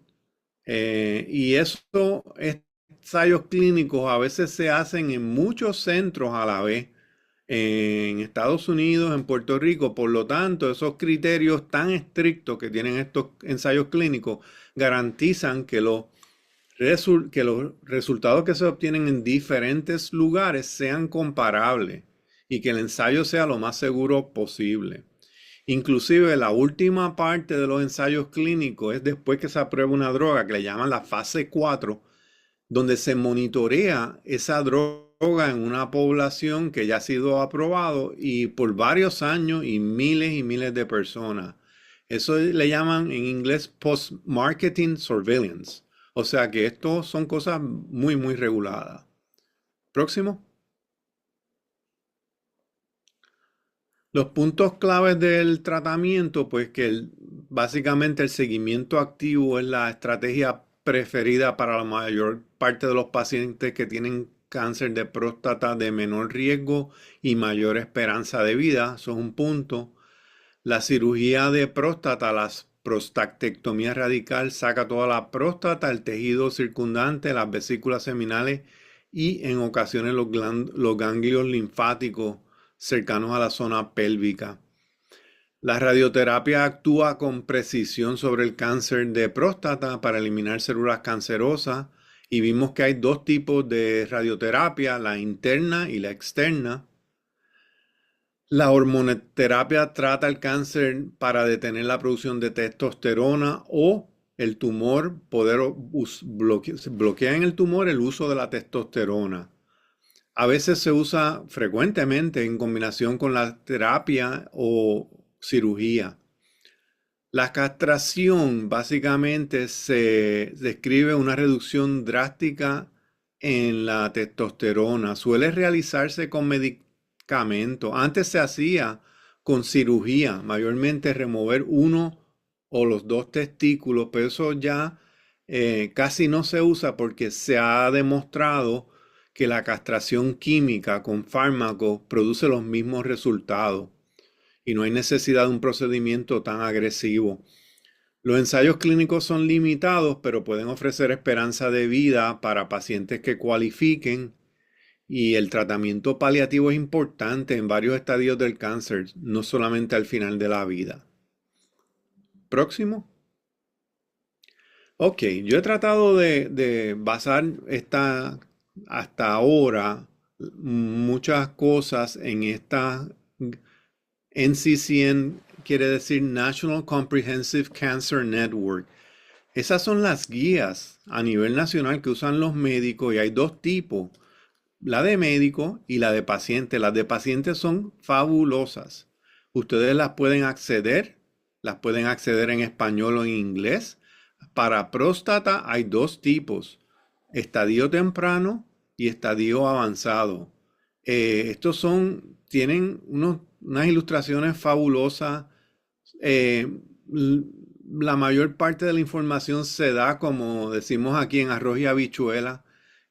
Speaker 1: y estos ensayos clínicos a veces se hacen en muchos centros a la vez, en Estados Unidos, en Puerto Rico. Por lo tanto, esos criterios tan estrictos que tienen estos ensayos clínicos garantizan que los resultados que se obtienen en diferentes lugares sean comparables y que el ensayo sea lo más seguro posible. Inclusive la última parte de los ensayos clínicos es después que se aprueba una droga que le llaman la fase 4, donde se monitorea esa droga en una población que ya ha sido aprobado y por varios años y miles de personas. Eso le llaman en inglés post-marketing surveillance. O sea que esto son cosas muy reguladas. Próximo. Los puntos claves del tratamiento, pues que básicamente el seguimiento activo es la estrategia preferida para la mayor parte de los pacientes que tienen cáncer de próstata de menor riesgo y mayor esperanza de vida. Eso es un punto. La cirugía de próstata, la prostatectomía radical, saca toda la próstata, el tejido circundante, las vesículas seminales y en ocasiones los ganglios linfáticos cercanos a la zona pélvica. La radioterapia actúa con precisión sobre el cáncer de próstata para eliminar células cancerosas y vimos que hay 2 tipos de radioterapia, la interna y la externa. La hormonoterapia trata el cáncer para detener la producción de testosterona o el tumor, bloquea en el tumor el uso de la testosterona. A veces se usa frecuentemente en combinación con la terapia o cirugía. La castración básicamente se describe una reducción drástica en la testosterona. Suele realizarse con medicamentos. Antes se hacía con cirugía, mayormente remover uno o los 2 testículos, pero eso ya casi no se usa porque se ha demostrado que la castración química con fármacos produce los mismos resultados y no hay necesidad de un procedimiento tan agresivo. Los ensayos clínicos son limitados, pero pueden ofrecer esperanza de vida para pacientes que cualifiquen, y el tratamiento paliativo es importante en varios estadios del cáncer, no solamente al final de la vida. Próximo. Ok, yo he tratado de basar hasta ahora muchas cosas en esta NCCN, quiere decir National Comprehensive Cancer Network. Esas son las guías a nivel nacional que usan los médicos y hay dos tipos, la de médico y la de paciente. Las de pacientes son fabulosas. Ustedes las pueden acceder en español o en inglés. Para próstata hay dos tipos, estadio temprano y estadio avanzado. Tienen unas ilustraciones fabulosas. Eh, la mayor parte de la información se da, como decimos aquí, en arroz y habichuela,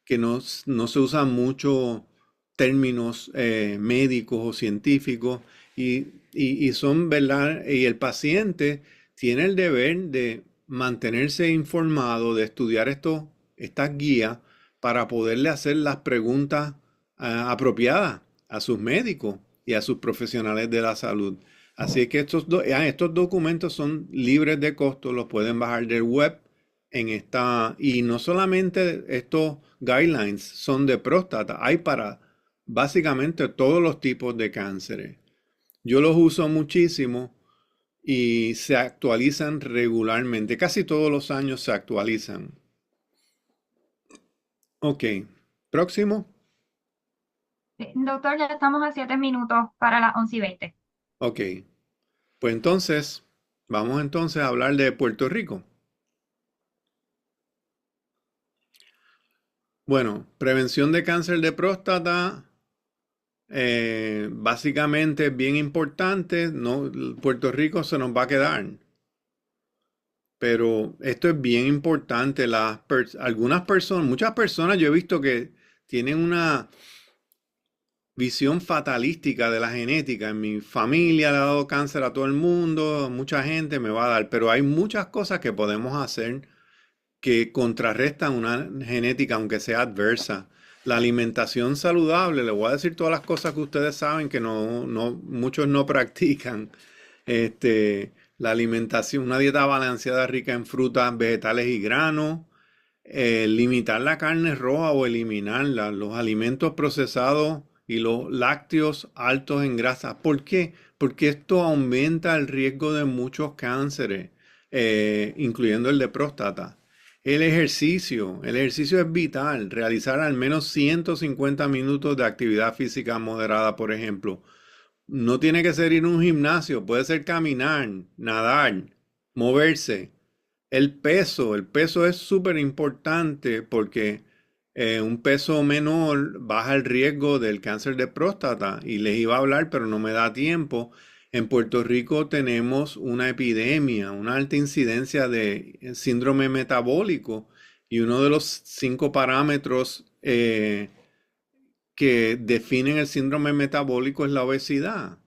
Speaker 1: que no se usan mucho términos médicos o científicos y son, ¿verdad? Y el paciente tiene el deber de mantenerse informado, de estudiar estas guías para poderle hacer las preguntas apropiadas a sus médicos y a sus profesionales de la salud. Así que estos documentos son libres de costo, los pueden bajar del web y no solamente estos guidelines son de próstata, hay para básicamente todos los tipos de cánceres. Yo los uso muchísimo y se actualizan regularmente, casi todos los años se actualizan. Ok, próximo.
Speaker 3: Doctor, ya estamos a 7 minutos para las 11:20.
Speaker 1: Ok, pues entonces, vamos entonces a hablar de Puerto Rico. Bueno, prevención de cáncer de próstata, básicamente es bien importante. No, Puerto Rico se nos va a quedar, pero esto es bien importante. Muchas personas yo he visto que tienen una visión fatalística de la genética. En mi familia le ha dado cáncer a todo el mundo, mucha gente me va a dar, pero hay muchas cosas que podemos hacer que contrarrestan una genética, aunque sea adversa. La alimentación saludable, le voy a decir todas las cosas que ustedes saben que muchos no practican. La alimentación, una dieta balanceada rica en frutas, vegetales y granos, limitar la carne roja o eliminarla, los alimentos procesados y los lácteos altos en grasa. ¿Por qué? Porque esto aumenta el riesgo de muchos cánceres, incluyendo el de próstata. El ejercicio es vital. Realizar al menos 150 minutos de actividad física moderada, por ejemplo. No tiene que ser ir a un gimnasio, puede ser caminar, nadar, moverse. El peso es súper importante porque un peso menor baja el riesgo del cáncer de próstata. Y les iba a hablar, pero no me da tiempo. En Puerto Rico tenemos una epidemia, una alta incidencia de síndrome metabólico y uno de los 5 parámetros que definen el síndrome metabólico es la obesidad.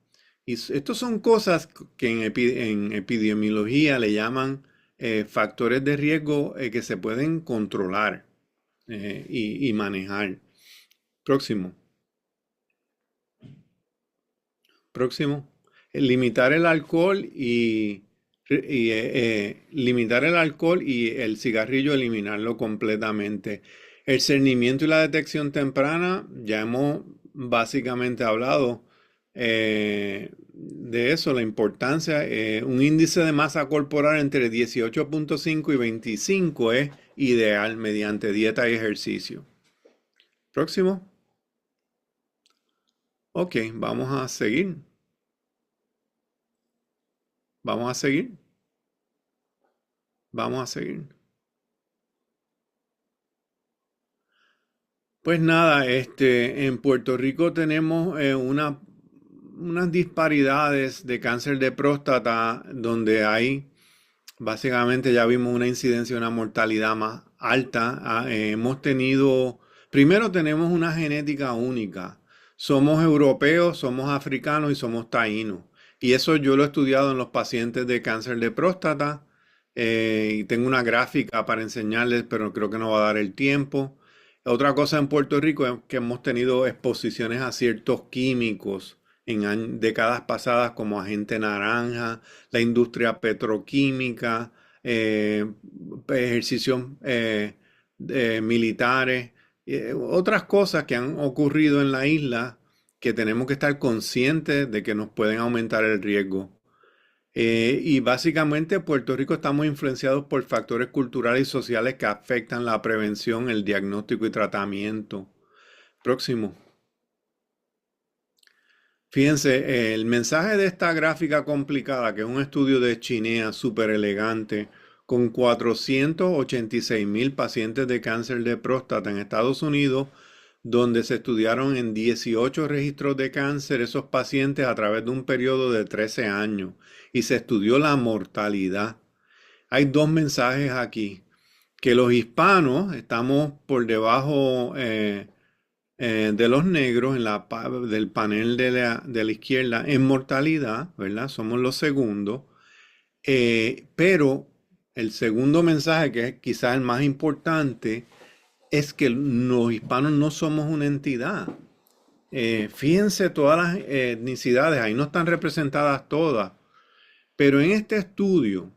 Speaker 1: Y estos son cosas que en epidemiología le llaman factores de riesgo que se pueden controlar y manejar. Próximo. Limitar el alcohol limitar el alcohol y el cigarrillo, eliminarlo completamente. El cernimiento y la detección temprana, ya hemos básicamente hablado de eso, la importancia. Un índice de masa corporal entre 18.5 y 25 es ideal mediante dieta y ejercicio. Próximo. Ok, vamos a seguir. Vamos a seguir. Pues nada, en Puerto Rico tenemos unas disparidades de cáncer de próstata donde hay Básicamente ya vimos una incidencia y una mortalidad más alta. Hemos tenido, primero tenemos una genética única. Somos europeos, somos africanos y somos taínos. Y eso yo lo he estudiado en los pacientes de cáncer de próstata. Y tengo una gráfica para enseñarles, pero creo que no va a dar el tiempo. Otra cosa en Puerto Rico es que hemos tenido exposiciones a ciertos químicos en décadas pasadas como agente naranja, la industria petroquímica, ejercicios militares, otras cosas que han ocurrido en la isla que tenemos que estar conscientes de que nos pueden aumentar el riesgo. Y básicamente Puerto Rico estamos influenciados por factores culturales y sociales que afectan la prevención, el diagnóstico y tratamiento. Próximo. Fíjense, el mensaje de esta gráfica complicada, que es un estudio de Chinea súper elegante, con 486.000 pacientes de cáncer de próstata en Estados Unidos, donde se estudiaron en 18 registros de cáncer esos pacientes a través de un periodo de 13 años y se estudió la mortalidad. Hay dos mensajes aquí, que los hispanos estamos por debajo de los negros del panel de la izquierda en mortalidad, ¿verdad? Somos los segundos. Pero el segundo mensaje, que es quizás el más importante, es que los hispanos no somos una entidad. Fíjense todas las etnicidades, ahí no están representadas todas, pero en este estudio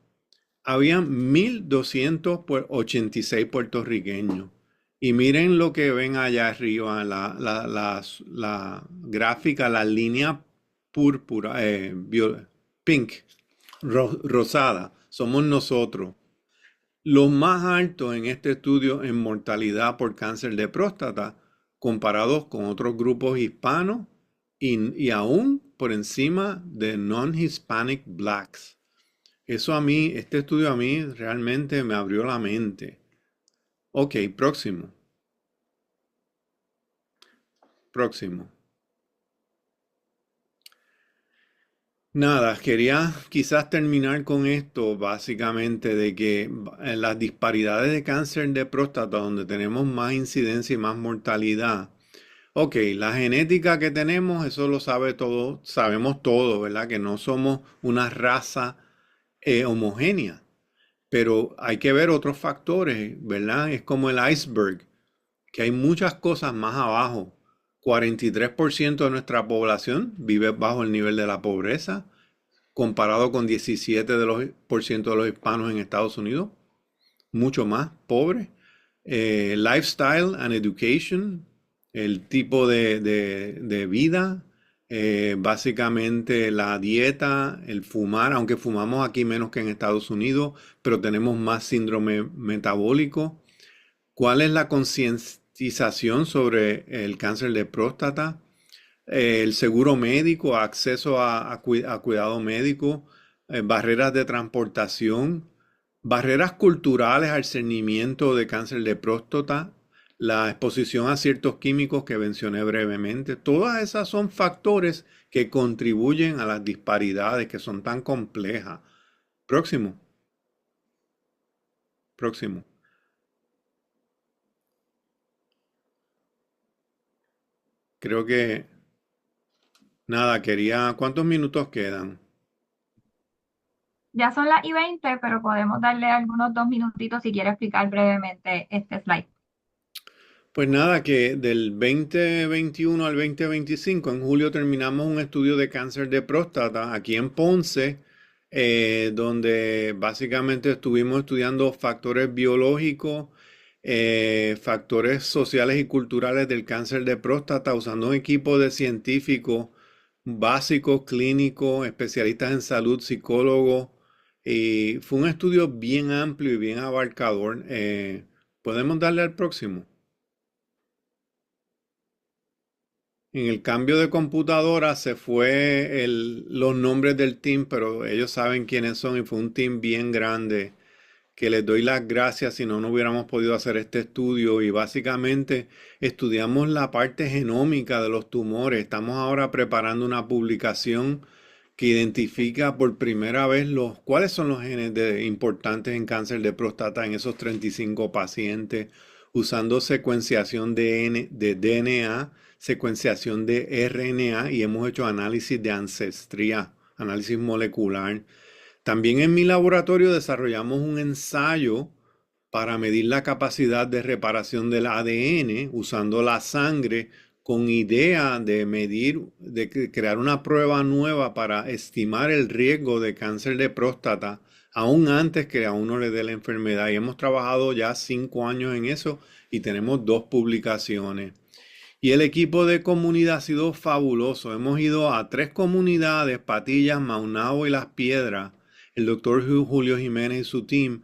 Speaker 1: había 1.286 puertorriqueños. Y miren lo que ven allá arriba, la gráfica, la línea púrpura, pink, rosada, somos nosotros. Los más altos en este estudio en mortalidad por cáncer de próstata, comparados con otros grupos hispanos y aún por encima de non-Hispanic blacks. Eso a mí, este estudio a mí realmente me abrió la mente. Ok, próximo. Próximo. Nada, quería quizás terminar con esto básicamente de que en las disparidades de cáncer de próstata donde tenemos más incidencia y más mortalidad. Ok, la genética que tenemos, eso lo sabe todo, sabemos todo, ¿verdad? Que no somos una raza homogénea, pero hay que ver otros factores, ¿verdad? Es como el iceberg, que hay muchas cosas más abajo. 43% de nuestra población vive bajo el nivel de la pobreza, comparado con 17% de los hispanos en Estados Unidos, mucho más pobres. Lifestyle and education, el tipo de vida, básicamente la dieta, el fumar, aunque fumamos aquí menos que en Estados Unidos, pero tenemos más síndrome metabólico. ¿Cuál es la concientización sobre el cáncer de próstata? El seguro médico, acceso a cuidado médico, barreras de transportación, barreras culturales al cernimiento de cáncer de próstata, la exposición a ciertos químicos que mencioné brevemente. Todas esas son factores que contribuyen a las disparidades que son tan complejas. Próximo, próximo. Creo que nada, ¿cuántos minutos quedan?
Speaker 3: Ya son las y 20, pero podemos darle algunos 2 minutitos si quiere explicar brevemente este slide.
Speaker 1: Pues nada, que del 2021 al 2025, en julio terminamos un estudio de cáncer de próstata aquí en Ponce, donde básicamente estuvimos estudiando factores biológicos, factores sociales y culturales del cáncer de próstata, usando un equipo de científicos básicos, clínicos, especialistas en salud, psicólogos, y fue un estudio bien amplio y bien abarcador. ¿Podemos darle al próximo? En el cambio de computadora se fue los nombres del team, pero ellos saben quiénes son y fue un team bien grande que les doy las gracias, si no, no hubiéramos podido hacer este estudio y básicamente estudiamos la parte genómica de los tumores. Estamos ahora preparando una publicación que identifica por primera vez cuáles son los genes importantes en cáncer de próstata en esos 35 pacientes, usando secuenciación de DNA, secuenciación de RNA y hemos hecho análisis de ancestría, análisis molecular. También en mi laboratorio desarrollamos un ensayo para medir la capacidad de reparación del ADN usando la sangre con idea de medir, de crear una prueba nueva para estimar el riesgo de cáncer de próstata aún antes que a uno le dé la enfermedad. Y hemos trabajado ya 5 años en eso y tenemos 2 publicaciones. Y el equipo de comunidad ha sido fabuloso. Hemos ido a 3 comunidades, Patillas, Maunabo y Las Piedras. El doctor Julio Jiménez y su team,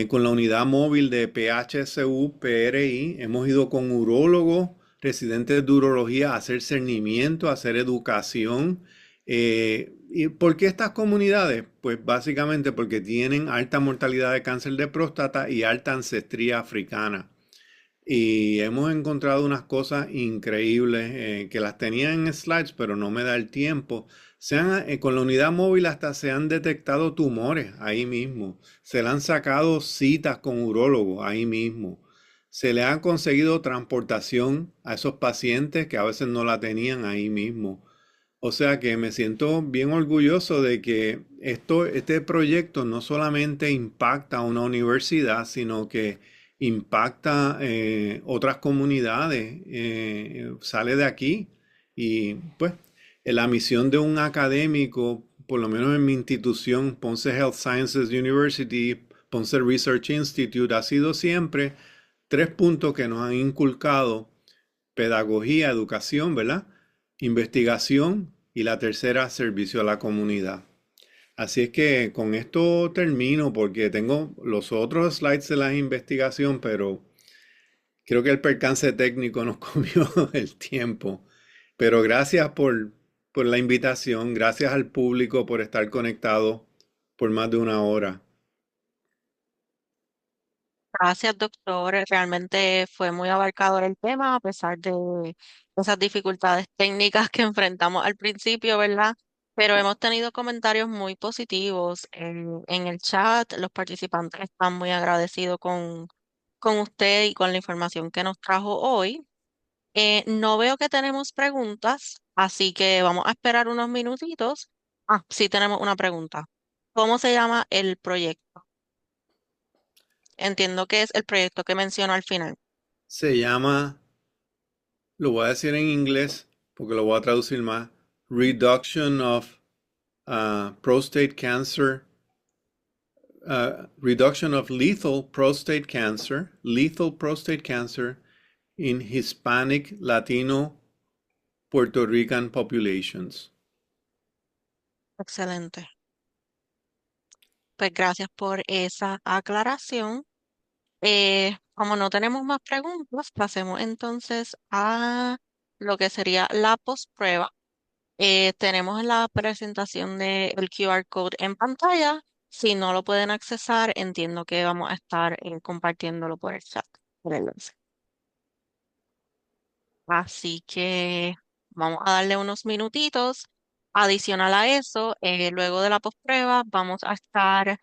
Speaker 1: con la unidad móvil de PHSU, PRI. Hemos ido con urólogos, residentes de urología a hacer cernimiento, a hacer educación. ¿Y por qué estas comunidades? Pues básicamente porque tienen alta mortalidad de cáncer de próstata y alta ancestría africana. Y hemos encontrado unas cosas increíbles que las tenía en slides, pero no me da el tiempo. Con la unidad móvil hasta se han detectado tumores ahí mismo. Se le han sacado citas con urólogos ahí mismo. Se le ha conseguido transportación a esos pacientes que a veces no la tenían ahí mismo. O sea que me siento bien orgulloso de que este proyecto no solamente impacta a una universidad, sino que impacta otras comunidades, sale de aquí. Y pues la misión de un académico, por lo menos en mi institución, Ponce Health Sciences University, Ponce Research Institute, ha sido siempre 3 puntos que nos han inculcado: pedagogía, educación, ¿verdad? Investigación y la tercera, servicio a la comunidad. Así es que con esto termino porque tengo los otros slides de la investigación, pero creo que el percance técnico nos comió el tiempo. Pero gracias por la invitación, gracias al público por estar conectado por más de una hora.
Speaker 2: Gracias, doctor. Realmente fue muy abarcador el tema, a pesar de esas dificultades técnicas que enfrentamos al principio, ¿verdad? Pero hemos tenido comentarios muy positivos en el chat. Los participantes están muy agradecidos con usted y con la información que nos trajo hoy. No veo que tenemos preguntas, así que vamos a esperar unos minutitos. Ah, sí tenemos una pregunta. ¿Cómo se llama el proyecto? Entiendo que es el proyecto que mencionó al final.
Speaker 1: Se llama, lo voy a decir en inglés porque lo voy a traducir más: Reduction of Prostate Cancer, Reduction of Lethal Prostate Cancer in Hispanic, Latino, Puerto Rican populations.
Speaker 2: Excelente. Pues gracias por esa aclaración. Como no tenemos más preguntas, pasemos entonces a lo que sería la postprueba. Tenemos la presentación del QR code en pantalla. Si no lo pueden accesar, entiendo que vamos a estar compartiéndolo por el chat, por el enlace. Así que vamos a darle unos minutitos. Adicional a eso, luego de la postprueba, vamos a estar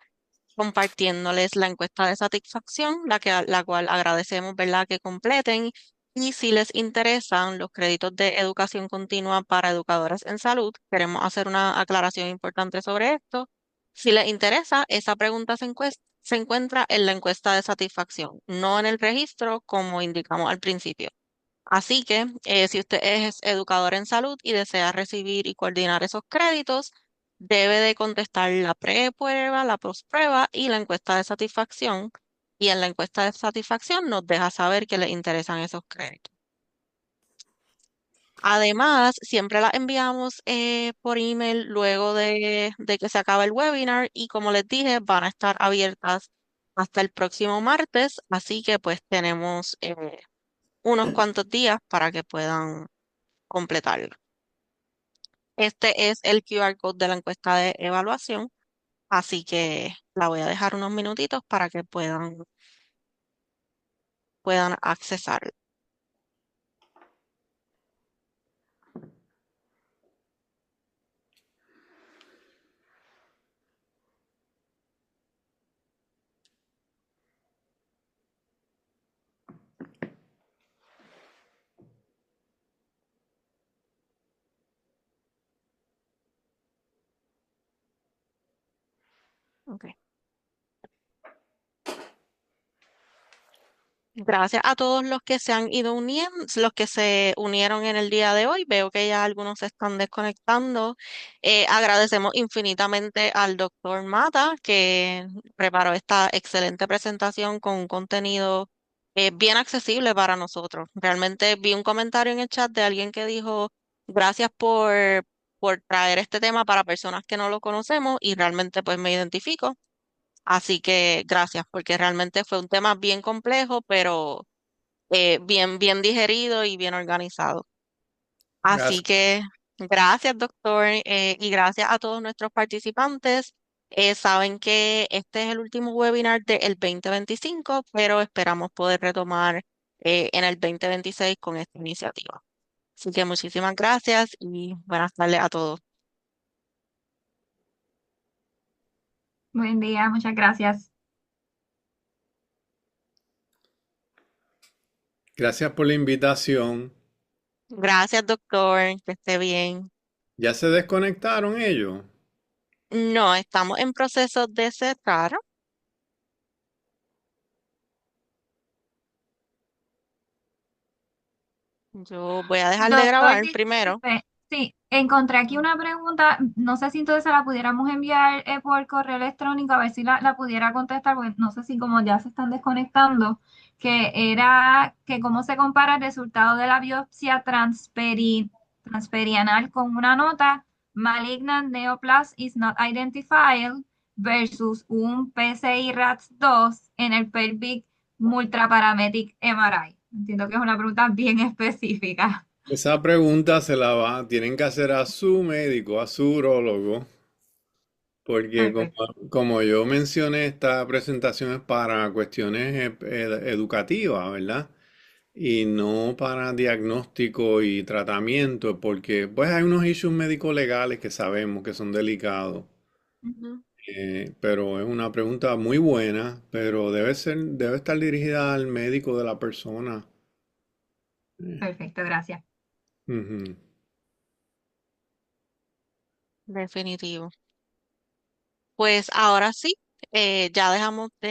Speaker 2: compartiéndoles la encuesta de satisfacción, la cual agradecemos, ¿verdad?, que completen. Y si les interesan los créditos de educación continua para educadoras en salud, queremos hacer una aclaración importante sobre esto. Si les interesa, esa pregunta se encuentra en la encuesta de satisfacción, no en el registro, como indicamos al principio. Así que si usted es educador en salud y desea recibir y coordinar esos créditos, debe de contestar la preprueba, la postprueba y la encuesta de satisfacción. Y en la encuesta de satisfacción nos deja saber que le interesan esos créditos. Además, siempre las enviamos por email luego de que se acabe el webinar y como les dije, van a estar abiertas hasta el próximo martes, así que pues tenemos unos cuantos días para que puedan completarlo. Este es el QR code de la encuesta de evaluación, así que la voy a dejar unos minutitos para que puedan accesar. Ok. Gracias a todos los que se han ido uniendo, los que se unieron en el día de hoy. Veo que ya algunos se están desconectando. Agradecemos infinitamente al doctor Mata que preparó esta excelente presentación con un contenido bien accesible para nosotros. Realmente vi un comentario en el chat de alguien que dijo gracias por traer este tema para personas que no lo conocemos y realmente pues me identifico. Así que gracias, porque realmente fue un tema bien complejo, pero bien digerido y bien organizado. Así
Speaker 1: Gracias.
Speaker 2: que gracias, doctor, y gracias a todos nuestros participantes. Saben que este es el último webinar del 2025, pero esperamos poder retomar en el 2026 con esta iniciativa. Así que muchísimas gracias y buenas tardes a todos.
Speaker 3: Buen día, muchas gracias.
Speaker 1: Gracias por la invitación.
Speaker 2: Gracias, doctor, que esté bien.
Speaker 1: ¿Ya se desconectaron ellos?
Speaker 2: No, estamos en proceso de cerrar. Yo voy a dejar de
Speaker 3: Doctor,
Speaker 2: grabar primero.
Speaker 3: disculpe. Sí, encontré aquí una pregunta. No sé si entonces se la pudiéramos enviar por correo electrónico a ver si la pudiera contestar, porque no sé si como ya se están desconectando, que era que cómo se compara el resultado de la biopsia transperianal con una nota malignant neoplasm is not identified versus un PCI-RADS2 en el pelvic multraparametric MRI. Entiendo que es una pregunta bien específica.
Speaker 1: Esa pregunta tienen que hacer a su médico, a su urólogo, porque
Speaker 3: Perfecto.
Speaker 1: como yo mencioné, esta presentación es para cuestiones educativas, ¿verdad? Y no para diagnóstico y tratamiento, porque pues hay unos issues médico-legales que sabemos que son delicados.
Speaker 2: Ujú.
Speaker 1: Pero es una pregunta muy buena, pero debe estar dirigida al médico de la persona.
Speaker 3: Perfecto, gracias.
Speaker 1: Ujú.
Speaker 2: Definitivo. Pues ahora sí, ya dejamos de